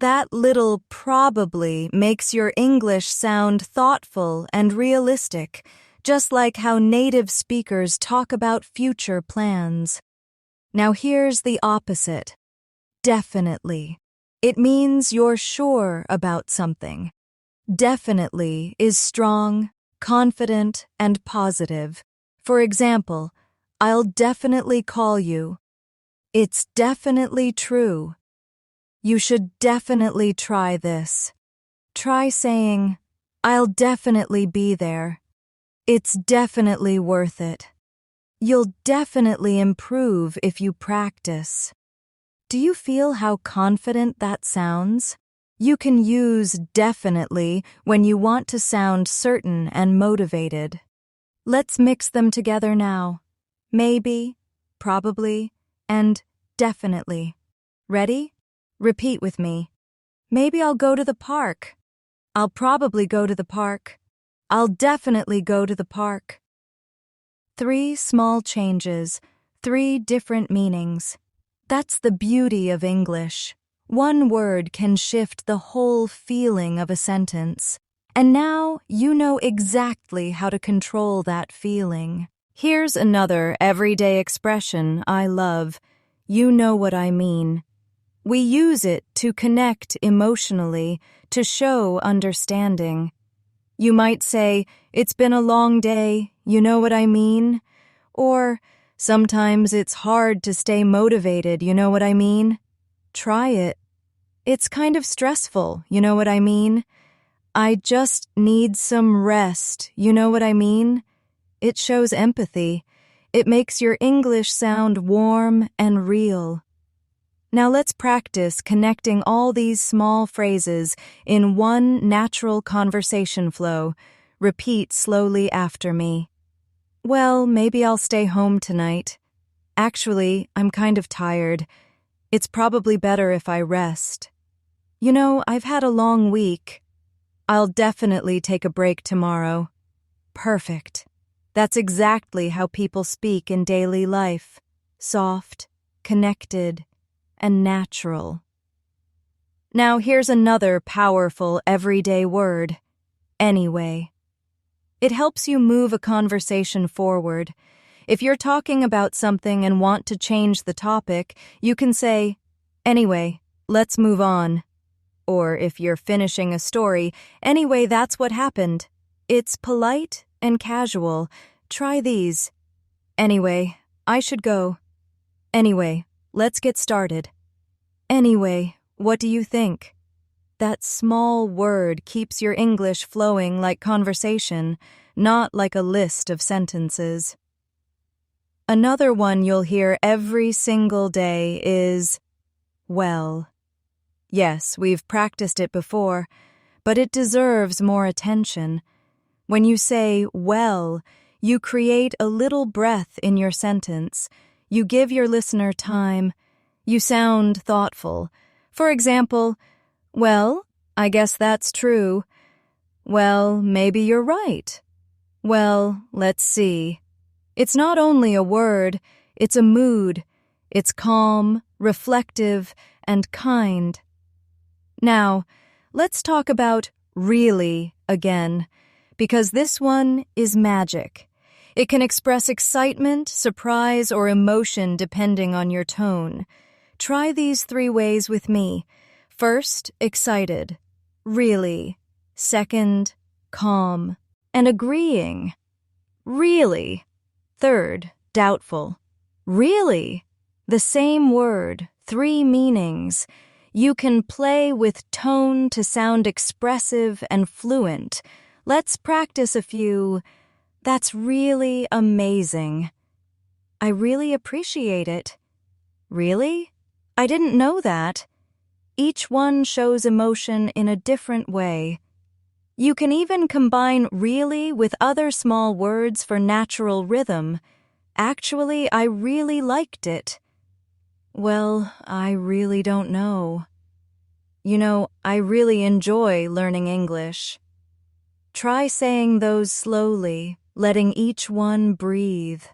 That little probably makes your English sound thoughtful and realistic, just like how native speakers talk about future plans. Now here's the opposite. Definitely. It means you're sure about something. Definitely is strong, confident, and positive. For example, "I'll definitely call you." "It's definitely true." "You should definitely try this." Try saying, "I'll definitely be there." "It's definitely worth it." You'll definitely improve if you practice. Do you feel how confident that sounds? You can use definitely when you want to sound certain and motivated. Let's mix them together now. Maybe, probably, and definitely. Ready? Repeat with me. "Maybe I'll go to the park." "I'll probably go to the park." "I'll definitely go to the park." 3 small changes, 3 different meanings. That's the beauty of English. One word can shift the whole feeling of a sentence. And now you know exactly how to control that feeling. Here's another everyday expression I love. "You know what I mean." We use it to connect emotionally, to show understanding. You might say, "It's been a long day, you know what I mean?" Or, "Sometimes it's hard to stay motivated, you know what I mean?" Try it. "It's kind of stressful, you know what I mean?" "I just need some rest, you know what I mean?" It shows empathy. It makes your English sound warm and real. Now let's practice connecting all these small phrases in one natural conversation flow. Repeat slowly after me. Well, maybe I'll stay home tonight. Actually, I'm kind of tired. It's probably better if I rest. You know, I've had a long week. I'll definitely take a break tomorrow. Perfect. That's exactly how people speak in daily life. Soft, connected, and natural. Now here's another powerful everyday word. Anyway. It helps you move a conversation forward. If you're talking about something and want to change the topic, you can say, "Anyway, let's move on." Or if you're finishing a story, "Anyway, that's what happened." It's polite and casual. Try these. "Anyway, I should go." "Anyway, let's get started." "Anyway, what do you think?" That small word keeps your English flowing like conversation, not like a list of sentences. Another one you'll hear every single day is, well. Yes, we've practiced it before, but it deserves more attention. When you say, well, you create a little breath in your sentence. You give your listener time. You sound thoughtful. For example, "Well, I guess that's true." "Well, maybe you're right." "Well, let's see." It's not only a word, it's a mood. It's calm, reflective, and kind. Now, let's talk about really again, because this one is magic. It can express excitement, surprise, or emotion depending on your tone. Try these 3 ways with me. First, excited. Really. Second, calm. And agreeing. Really. Third, doubtful. Really. The same word, 3 meanings. You can play with tone to sound expressive and fluent. Let's practice a few. That's really amazing. I really appreciate it. Really? I didn't know that. Each one shows emotion in a different way. You can even combine really with other small words for natural rhythm. Actually, I really liked it. Well, I really don't know. You know, I really enjoy learning English. Try saying those slowly, letting each one breathe.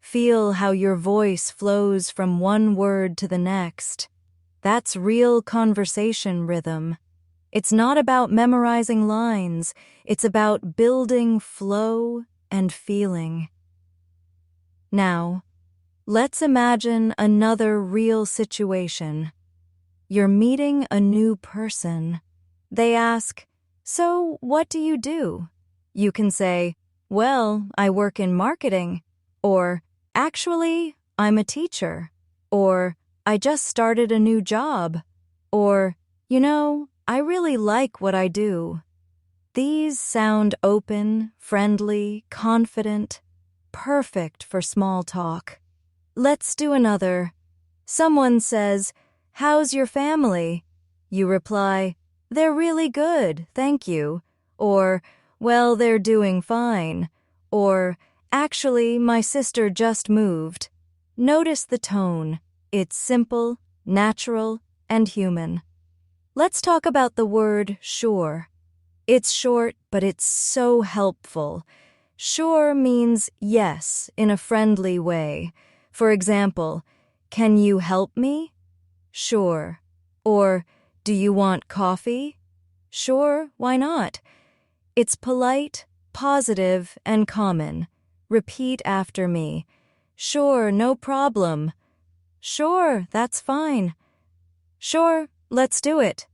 Feel how your voice flows from one word to the next. That's real conversation rhythm. It's not about memorizing lines. It's about building flow and feeling. Now, let's imagine another real situation. You're meeting a new person. They ask, "So, what do you do?" You can say, "Well, I work in marketing," or "Actually, I'm a teacher," or "I just started a new job," or "You know, I really like what I do." These sound open, friendly, confident, perfect for small talk. Let's do another. Someone says, "How's your family?" You reply, "They're really good, thank you." Or, "Well, they're doing fine." Or, "Actually, my sister just moved." Notice the tone. It's simple, natural, and human. Let's talk about the word sure. It's short, but it's so helpful. Sure means yes in a friendly way. For example, "Can you help me?" Sure. Or, "Do you want coffee?" Sure, why not? It's polite, positive, and common. Repeat after me. Sure, no problem. Sure, that's fine. Sure, let's do it.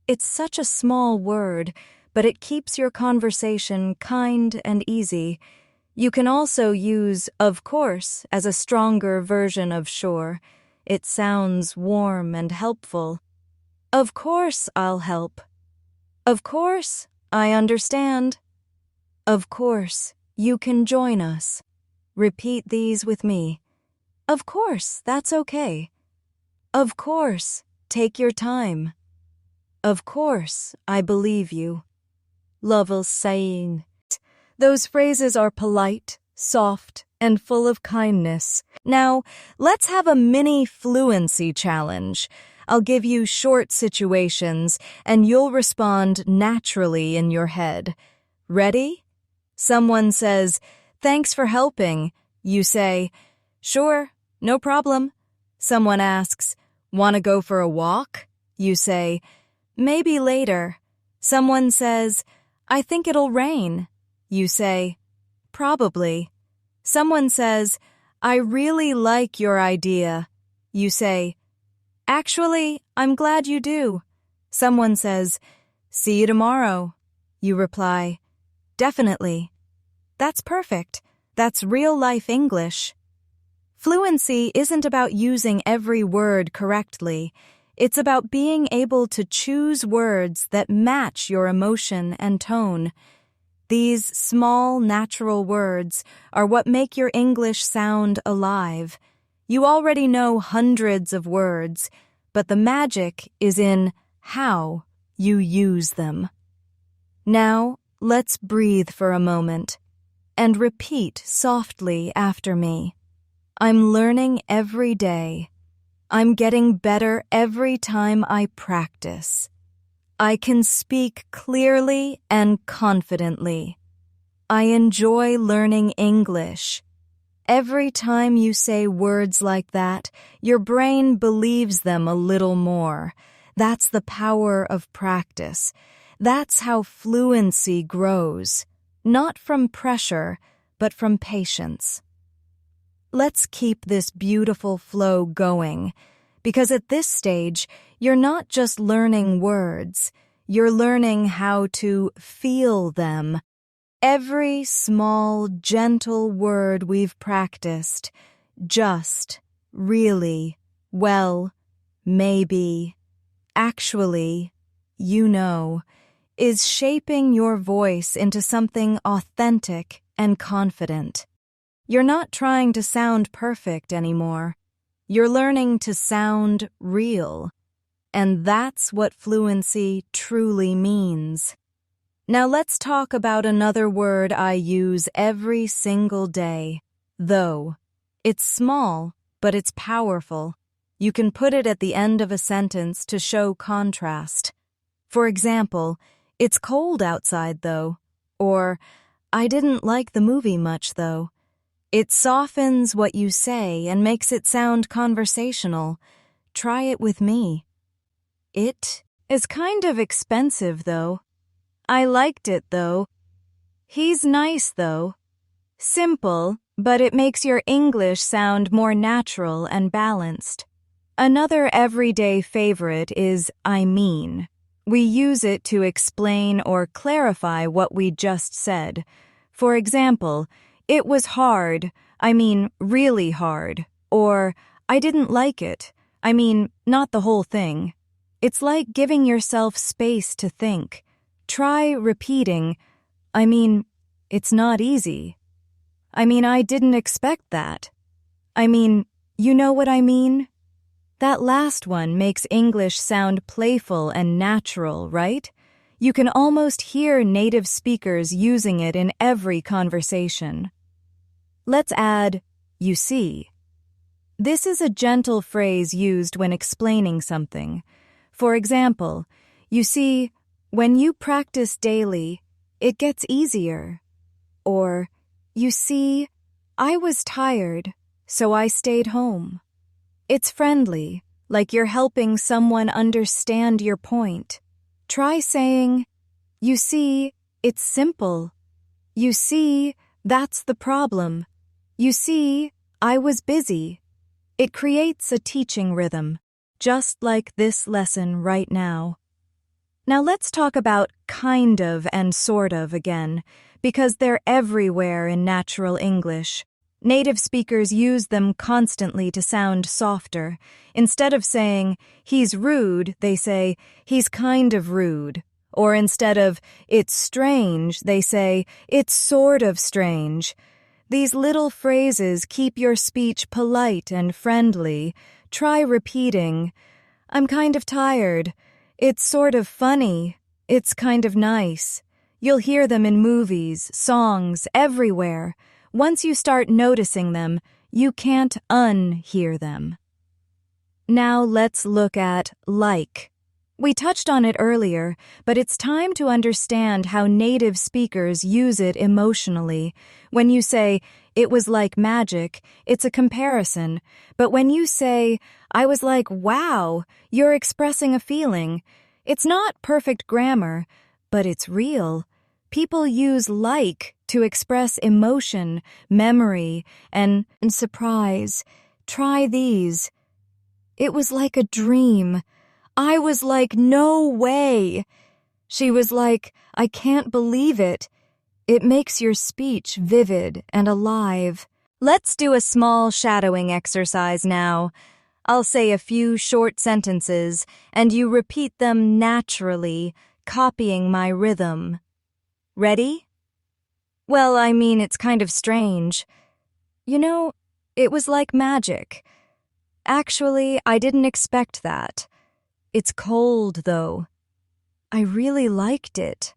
It's such a small word, but it keeps your conversation kind and easy. You can also use "of course" as a stronger version of sure. It sounds warm and helpful. "Of course I'll help." "Of course, I understand." "Of course, you can join us." Repeat these with me. "Of course, that's okay." Of course, take your time. Of course, I believe you. Lovell saying. Those phrases are polite, soft, and full of kindness. Now, let's have a mini fluency challenge. I'll give you short situations, and you'll respond naturally in your head. Ready? Someone says, "Thanks for helping." You say, "Sure, no problem." Someone asks, "Want to go for a walk?" You say, "Maybe later." Someone says, "I think it'll rain." You say, "Probably." Someone says, "I really like your idea." You say, "Actually, I'm glad you do." Someone says, "See you tomorrow." You reply, "Definitely." That's perfect. That's real-life English. Fluency isn't about using every word correctly. It's about being able to choose words that match your emotion and tone. These small, natural words are what make your English sound alive. You already know hundreds of words, but the magic is in how you use them. Now, let's breathe for a moment and repeat softly after me. I'm learning every day. I'm getting better every time I practice. I can speak clearly and confidently. I enjoy learning English. Every time you say words like that, your brain believes them a little more. That's the power of practice. That's how fluency grows, not from pressure, but from patience. Let's keep this beautiful flow going, because at this stage, you're not just learning words, you're learning how to feel them. Every small, gentle word we've practiced, just, really, well, maybe, actually, you know, is shaping your voice into something authentic and confident. You're not trying to sound perfect anymore. You're learning to sound real. And that's what fluency truly means. Now let's talk about another word I use every single day, though. It's small, but it's powerful. You can put it at the end of a sentence to show contrast. For example, "It's cold outside, though," or "I didn't like the movie much, though." It softens what you say and makes it sound conversational. Try it with me. "It is kind of expensive, though." "I liked it, though." "He's nice, though." Simple, but it makes your English sound more natural and balanced. Another everyday favorite is "I mean." We use it to explain or clarify what we just said. For example, "It was hard, I mean really hard," or "I didn't like it, I mean not the whole thing." It's like giving yourself space to think. Try repeating, "I mean, it's not easy." "I mean, I didn't expect that." "I mean, you know what I mean?" That last one makes English sound playful and natural, right? You can almost hear native speakers using it in every conversation. Let's add, "you see." This is a gentle phrase used when explaining something. For example, "You see, when you practice daily, it gets easier." Or, "You see, I was tired, so I stayed home." It's friendly, like you're helping someone understand your point. Try saying, "You see, it's simple." "You see, that's the problem." "You see, I was busy." It creates a teaching rhythm, just like this lesson right now. Now let's talk about kind of and sort of again, because they're everywhere in natural English. Native speakers use them constantly to sound softer. Instead of saying, "He's rude," they say, "He's kind of rude." Or instead of, "It's strange," they say, "It's sort of strange." These little phrases keep your speech polite and friendly. Try repeating, I'm kind of tired. It's sort of funny. It's kind of nice. You'll hear them in movies, songs, everywhere. Once you start noticing them, you can't unhear them. Now let's look at like. We touched on it earlier, but it's time to understand how native speakers use it emotionally. When you say, it was like magic, it's a comparison. But when you say, I was like, wow, you're expressing a feeling. It's not perfect grammar, but it's real. People use like to express emotion, memory, and surprise. Try these. It was like a dream. I was like, no way. She was like, I can't believe it. It makes your speech vivid and alive. Let's do a small shadowing exercise now. I'll say a few short sentences, and you repeat them naturally, copying my rhythm. Ready? Well, I mean, it's kind of strange. You know, it was like magic. Actually, I didn't expect that. It's cold, though. I really liked it.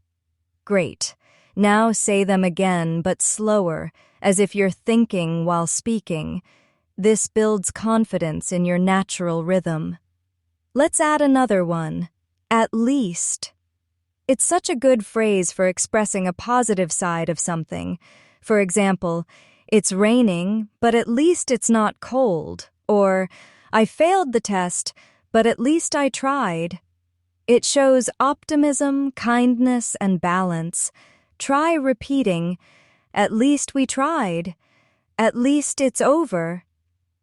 Great. Now say them again, but slower, as if you're thinking while speaking. This builds confidence in your natural rhythm. Let's add another one. At least. It's such a good phrase for expressing a positive side of something. For example, it's raining, but at least it's not cold. Or, I failed the test, but at least I tried. It shows optimism, kindness, and balance. Try repeating, at least we tried. At least it's over.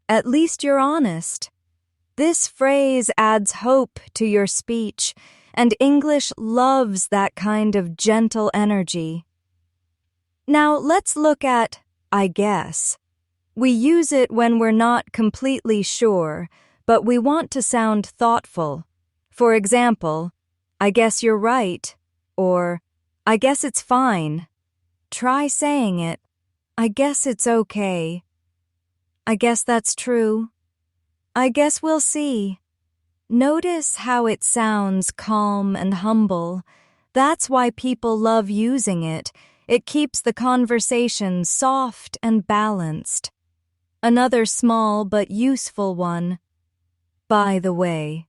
At least you're honest. This phrase adds hope to your speech, and English loves that kind of gentle energy. Now let's look at I guess. We use it when we're not completely sure, but we want to sound thoughtful. For example, I guess you're right, or I guess it's fine. Try saying it. I guess it's okay. I guess that's true. I guess we'll see. Notice how it sounds calm and humble. That's why people love using it. It keeps the conversation soft and balanced. Another small but useful one. By the way.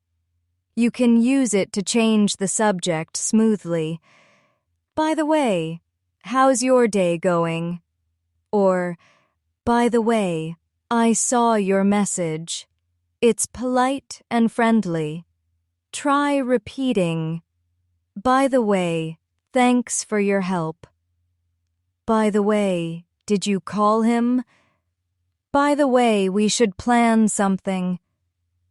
You can use it to change the subject smoothly. By the way, how's your day going? Or, by the way, I saw your message. It's polite and friendly. Try repeating. By the way, thanks for your help. By the way, did you call him? By the way, we should plan something.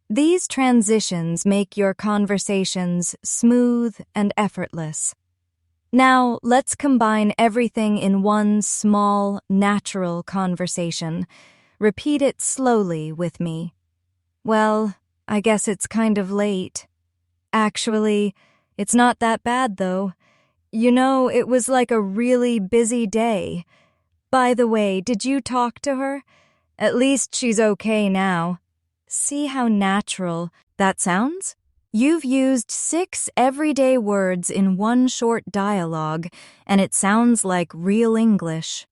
These transitions make your conversations smooth and effortless. Now, let's combine everything in one small, natural conversation. Repeat it slowly with me. Well, I guess it's kind of late. Actually, it's not that bad, though. You know, it was like a really busy day. By the way, did you talk to her? At least she's okay now. See how natural that sounds? You've used 6 everyday words in one short dialogue, and it sounds like real English.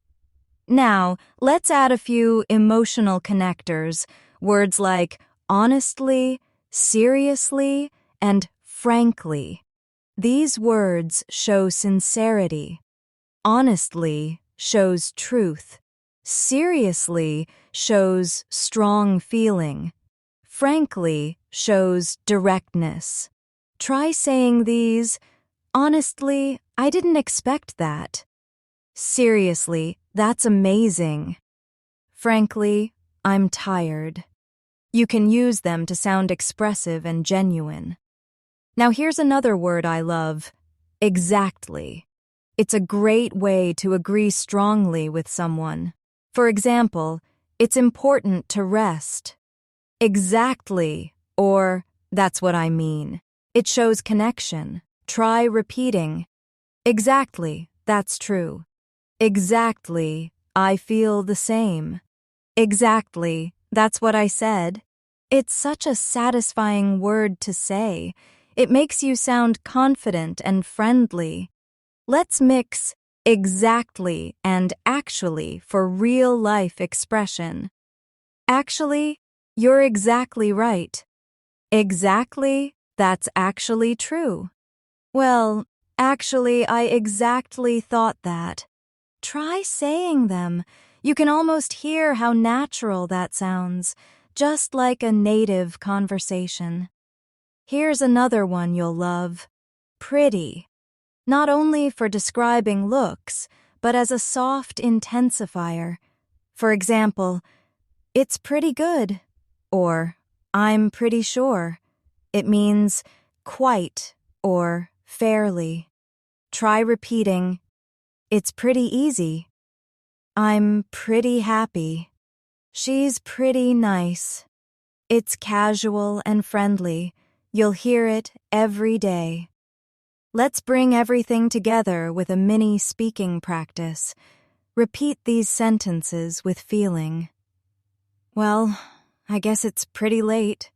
Now, let's add a few emotional connectors, words like honestly, seriously, and frankly. These words show sincerity. Honestly shows truth. Seriously shows strong feeling. Frankly shows directness. Try saying these. Honestly, I didn't expect that. Seriously, that's amazing. Frankly, I'm tired. You can use them to sound expressive and genuine. Now here's another word I love. Exactly. It's a great way to agree strongly with someone. For example, it's important to rest. Exactly, or that's what I mean. It shows connection. Try repeating. Exactly, that's true. Exactly, I feel the same. Exactly, that's what I said. It's such a satisfying word to say. It makes you sound confident and friendly. Let's mix exactly and actually for real-life expression. Actually, you're exactly right. Exactly, that's actually true. Well, actually, I exactly thought that. Try saying them. You can almost hear how natural that sounds, just like a native conversation. Here's another one you'll love. Pretty. Not only for describing looks, but as a soft intensifier. For example, it's pretty good, or I'm pretty sure. It means quite or fairly. Try repeating, it's pretty easy. I'm pretty happy. She's pretty nice. It's casual and friendly. You'll hear it every day. Let's bring everything together with a mini speaking practice. Repeat these sentences with feeling. Well, I guess it's pretty late.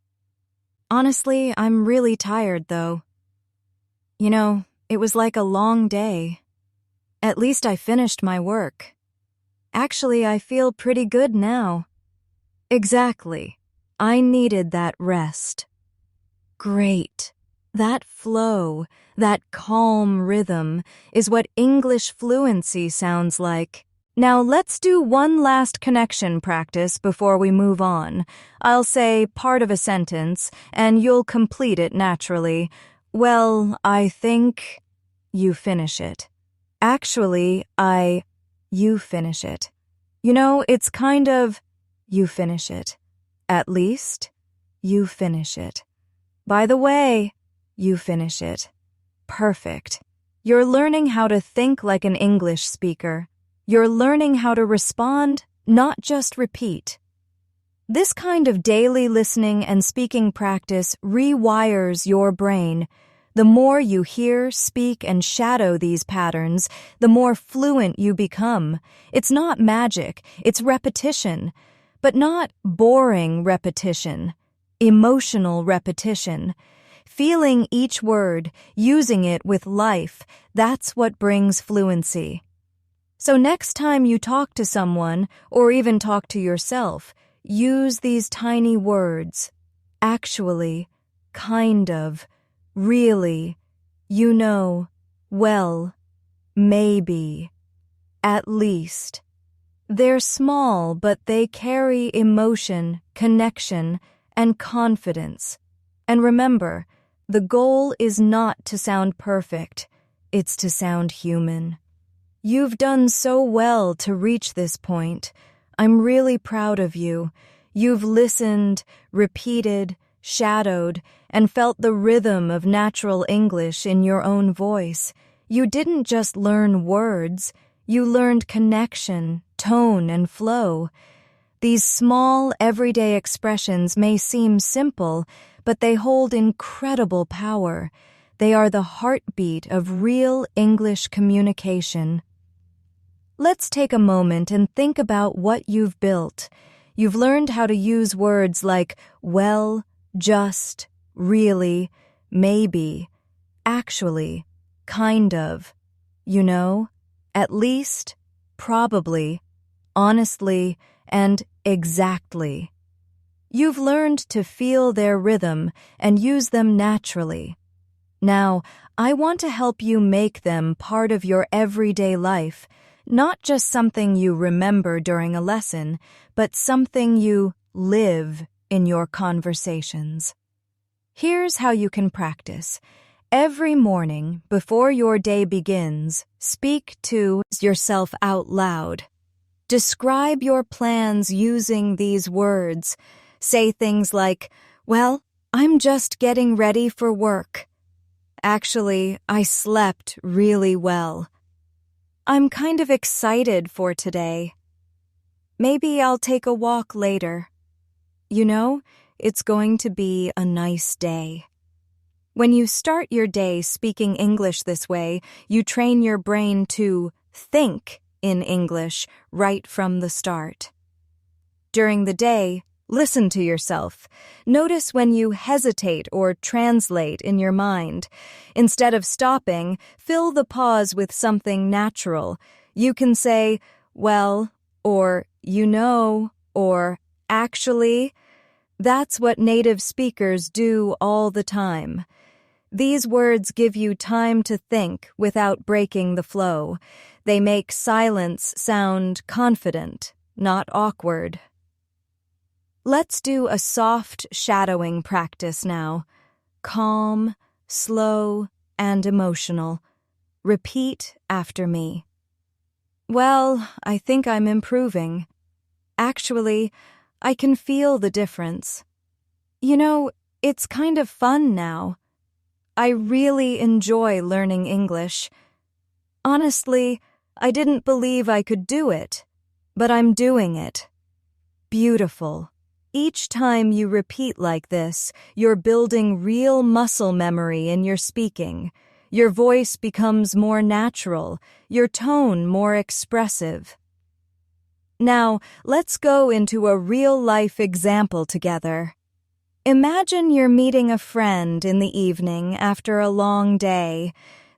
Honestly, I'm really tired, though. You know, it was like a long day. At least I finished my work. Actually, I feel pretty good now. Exactly. I needed that rest. Great. That flow, that calm rhythm, is what English fluency sounds like. Now let's do one last connection practice before we move on. I'll say part of a sentence, and you'll complete it naturally. Well, I think... You finish it. Actually, You finish it. You know, it's kind of... You finish it. At least, you finish it. By the way, you finish it. Perfect. You're learning how to think like an English speaker. You're learning how to respond, not just repeat. This kind of daily listening and speaking practice rewires your brain. The more you hear, speak, and shadow these patterns, the more fluent you become. It's not magic, it's repetition. But not boring repetition. Emotional repetition. Feeling each word, using it with life, that's what brings fluency. So next time you talk to someone, or even talk to yourself, use these tiny words. Actually, kind of, really, you know, well, maybe, at least. They're small, but they carry emotion, connection, and confidence. And remember, the goal is not to sound perfect, it's to sound human. You've done so well to reach this point. I'm really proud of you. You've listened, repeated, shadowed, and felt the rhythm of natural English in your own voice. You didn't just learn words, you learned connection, tone, and flow. These small, everyday expressions may seem simple, but they hold incredible power. They are the heartbeat of real English communication. Let's take a moment and think about what you've built. You've learned how to use words like well, just, really, maybe, actually, kind of, you know, at least, probably, honestly, and exactly. You've learned to feel their rhythm and use them naturally. Now, I want to help you make them part of your everyday life, not just something you remember during a lesson, but something you live in your conversations. Here's how you can practice. Every morning, before your day begins, speak to yourself out loud. Describe your plans using these words. Say things like, well, I'm just getting ready for work. Actually, I slept really well. I'm kind of excited for today. Maybe I'll take a walk later. You know, it's going to be a nice day. When you start your day speaking English this way, you train your brain to think in English right from the start. During the day, Listen to yourself. Notice when you hesitate or translate in your mind. Instead of stopping, fill the pause with something natural. You can say, well, or you know, or actually. That's what native speakers do all the time. These words give you time to think without breaking the flow. They make silence sound confident, not awkward. Let's do a soft shadowing practice now. Calm, slow, and emotional. Repeat after me. Well, I think I'm improving. Actually, I can feel the difference. You know, it's kind of fun now. I really enjoy learning English. Honestly, I didn't believe I could do it, but I'm doing it. Beautiful. Each time you repeat like this, you're building real muscle memory in your speaking. Your voice becomes more natural, your tone more expressive. Now, let's go into a real-life example together. Imagine you're meeting a friend in the evening after a long day.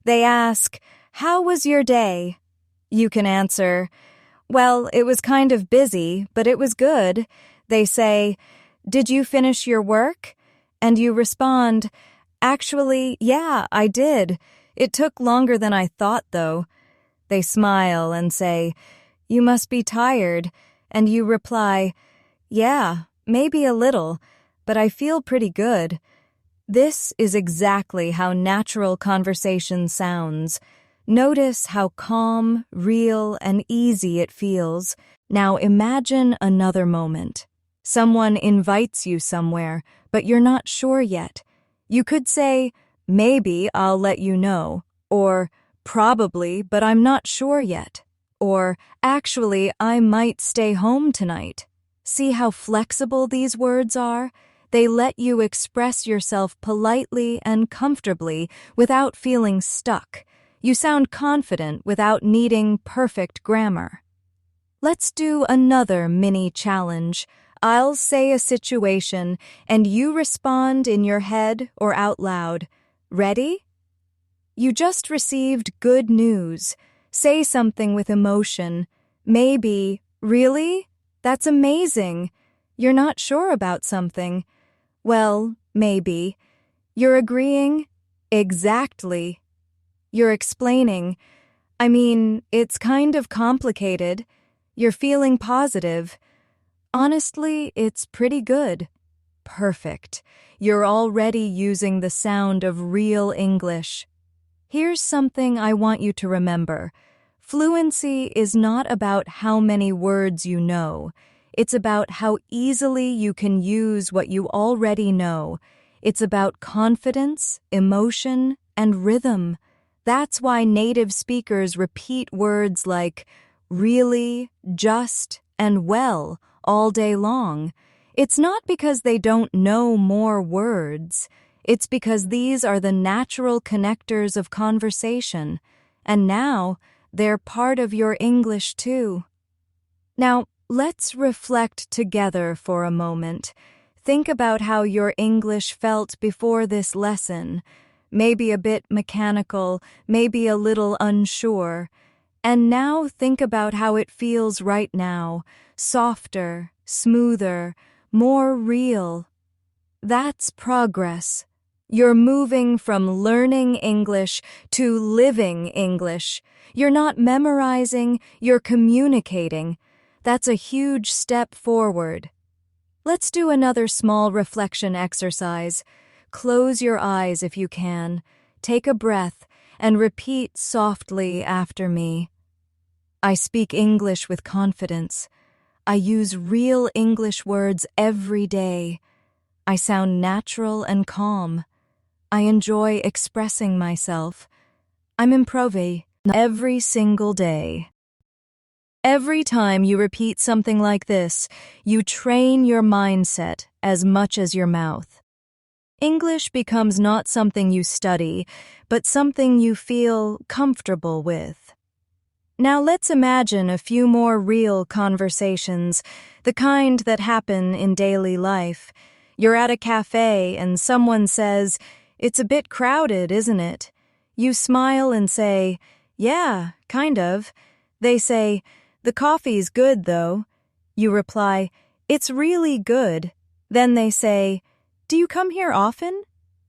They ask, "How was your day?" You can answer, "Well, it was kind of busy, but it was good." They say, "Did you finish your work?" And you respond, "Actually, yeah, I did. It took longer than I thought, though." They smile and say, "You must be tired." And you reply, "Yeah, maybe a little, but I feel pretty good." This is exactly how natural conversation sounds. Notice how calm, real, and easy it feels. Now imagine another moment. Someone invites you somewhere, but you're not sure yet. You could say, "Maybe I'll let you know," or "Probably, but I'm not sure yet," or "Actually, I might stay home tonight." See how flexible these words are? They let you express yourself politely and comfortably without feeling stuck. You sound confident without needing perfect grammar. Let's do another mini challenge. I'll say a situation, and you respond in your head or out loud. Ready? You just received good news. Say something with emotion. Maybe, "Really? That's amazing." You're not sure about something. Well, maybe. You're agreeing? Exactly. You're explaining. I mean, it's kind of complicated. You're feeling positive. Honestly, it's pretty good. Perfect. You're already using the sound of real English. Here's something I want you to remember. Fluency is not about how many words you know. It's about how easily you can use what you already know. It's about confidence, emotion, and rhythm. That's why native speakers repeat words like really, just, and well all day long. It's not because they don't know more words. It's because these are the natural connectors of conversation. And now, they're part of your English too. Now, let's reflect together for a moment. Think about how your English felt before this lesson. Maybe a bit mechanical, maybe a little unsure. And now think about how it feels right now, softer, smoother, more real. That's progress. You're moving from learning English to living English. You're not memorizing, you're communicating. That's a huge step forward. Let's do another small reflection exercise. Close your eyes if you can. Take a breath and repeat softly after me. I speak English with confidence. I use real English words every day. I sound natural and calm. I enjoy expressing myself. I'm improving every single day. Every time you repeat something like this, you train your mindset as much as your mouth. English becomes not something you study, but something you feel comfortable with. Now let's imagine a few more real conversations, the kind that happen in daily life. You're at a cafe and someone says, "It's a bit crowded, isn't it?" You smile and say, "Yeah, kind of." They say, "The coffee's good, though." You reply, "It's really good." Then they say, "Do you come here often?"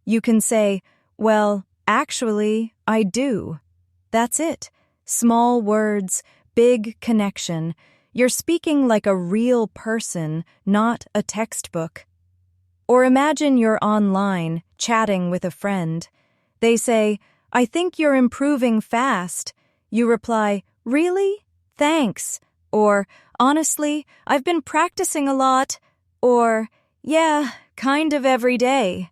You can say, "Well, actually, I do." That's it. Small words, big connection. You're speaking like a real person, not a textbook. Or imagine you're online, chatting with a friend. They say, "I think you're improving fast." You reply, "Really? Thanks." Or, "Honestly, I've been practicing a lot." Or, "Yeah, kind of every day."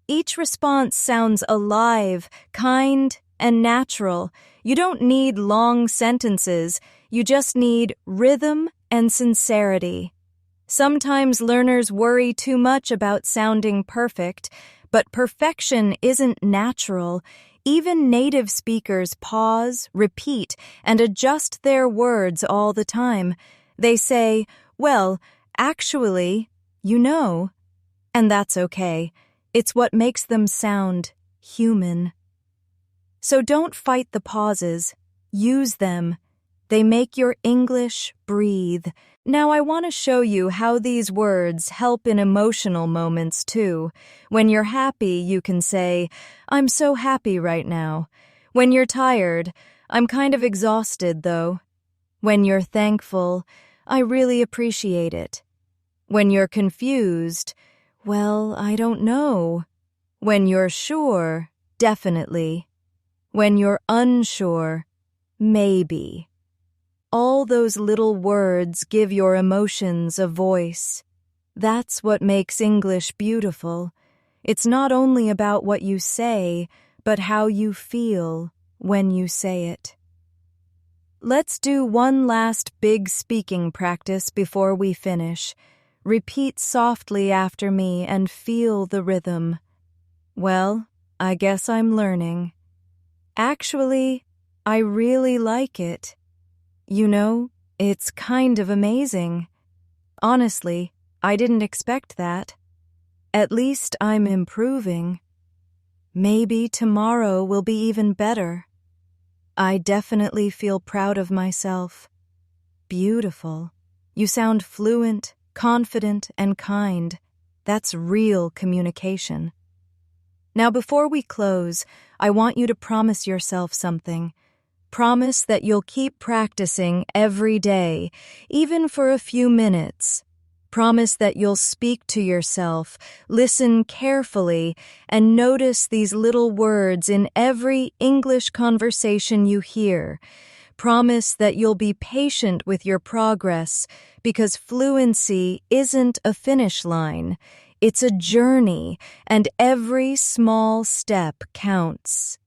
Each response sounds alive, kind, and natural. You don't need long sentences. You just need rhythm and sincerity. Sometimes learners worry too much about sounding perfect, but perfection isn't natural. Even native speakers pause, repeat, and adjust their words all the time. They say, "Well, actually, you know," and that's okay. It's what makes them sound human. So don't fight the pauses. Use them. They make your English breathe. Now I want to show you how these words help in emotional moments too. When you're happy, you can say, "I'm so happy right now." When you're tired, "I'm kind of exhausted though." When you're thankful, "I really appreciate it." When you're confused, "Well, I don't know." When you're sure, "Definitely." When you're unsure, "Maybe." All those little words give your emotions a voice. That's what makes English beautiful. It's not only about what you say, but how you feel when you say it. Let's do one last big speaking practice before we finish. Repeat softly after me and feel the rhythm. "Well, I guess I'm learning." "Actually, I really like it." "You know, it's kind of amazing." "Honestly, I didn't expect that." "At least I'm improving." "Maybe tomorrow will be even better." "I definitely feel proud of myself." Beautiful. You sound fluent, confident, and kind. That's real communication. Now, before we close, I want you to promise yourself something. Promise that you'll keep practicing every day, even for a few minutes. Promise that you'll speak to yourself, listen carefully, and notice these little words in every English conversation you hear. Promise that you'll be patient with your progress, because fluency isn't a finish line. It's a journey, and every small step counts.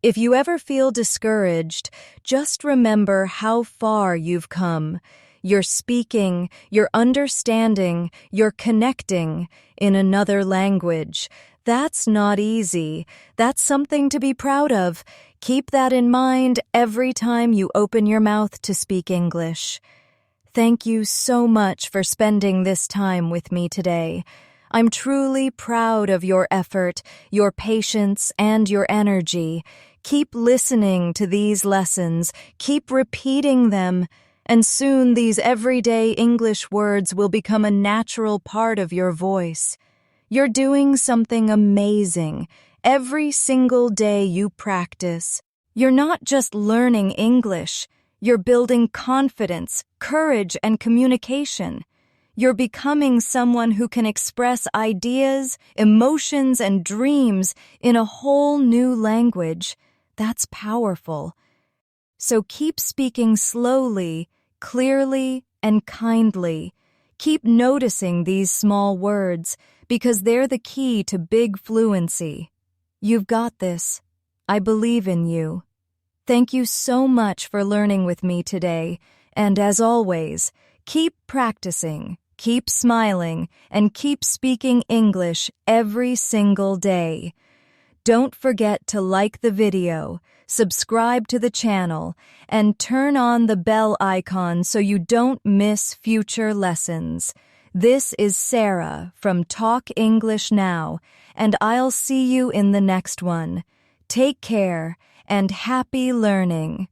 If you ever feel discouraged, just remember how far you've come. You're speaking, you're understanding, you're connecting in another language. That's not easy. That's something to be proud of. Keep that in mind every time you open your mouth to speak English. Thank you so much for spending this time with me today. I'm truly proud of your effort, your patience, and your energy. Keep listening to these lessons, keep repeating them, and soon these everyday English words will become a natural part of your voice. You're doing something amazing. Every single day you practice, you're not just learning English, you're building confidence, courage, and communication. You're becoming someone who can express ideas, emotions, and dreams in a whole new language. That's powerful. So keep speaking slowly, clearly, and kindly. Keep noticing these small words because they're the key to big fluency. You've got this. I believe in you. Thank you so much for learning with me today, and as always, keep practicing, keep smiling, and keep speaking English every single day. Don't forget to like the video, subscribe to the channel, and turn on the bell icon so you don't miss future lessons. This is Sarah from Talk English Now, and I'll see you in the next one. Take care and happy learning.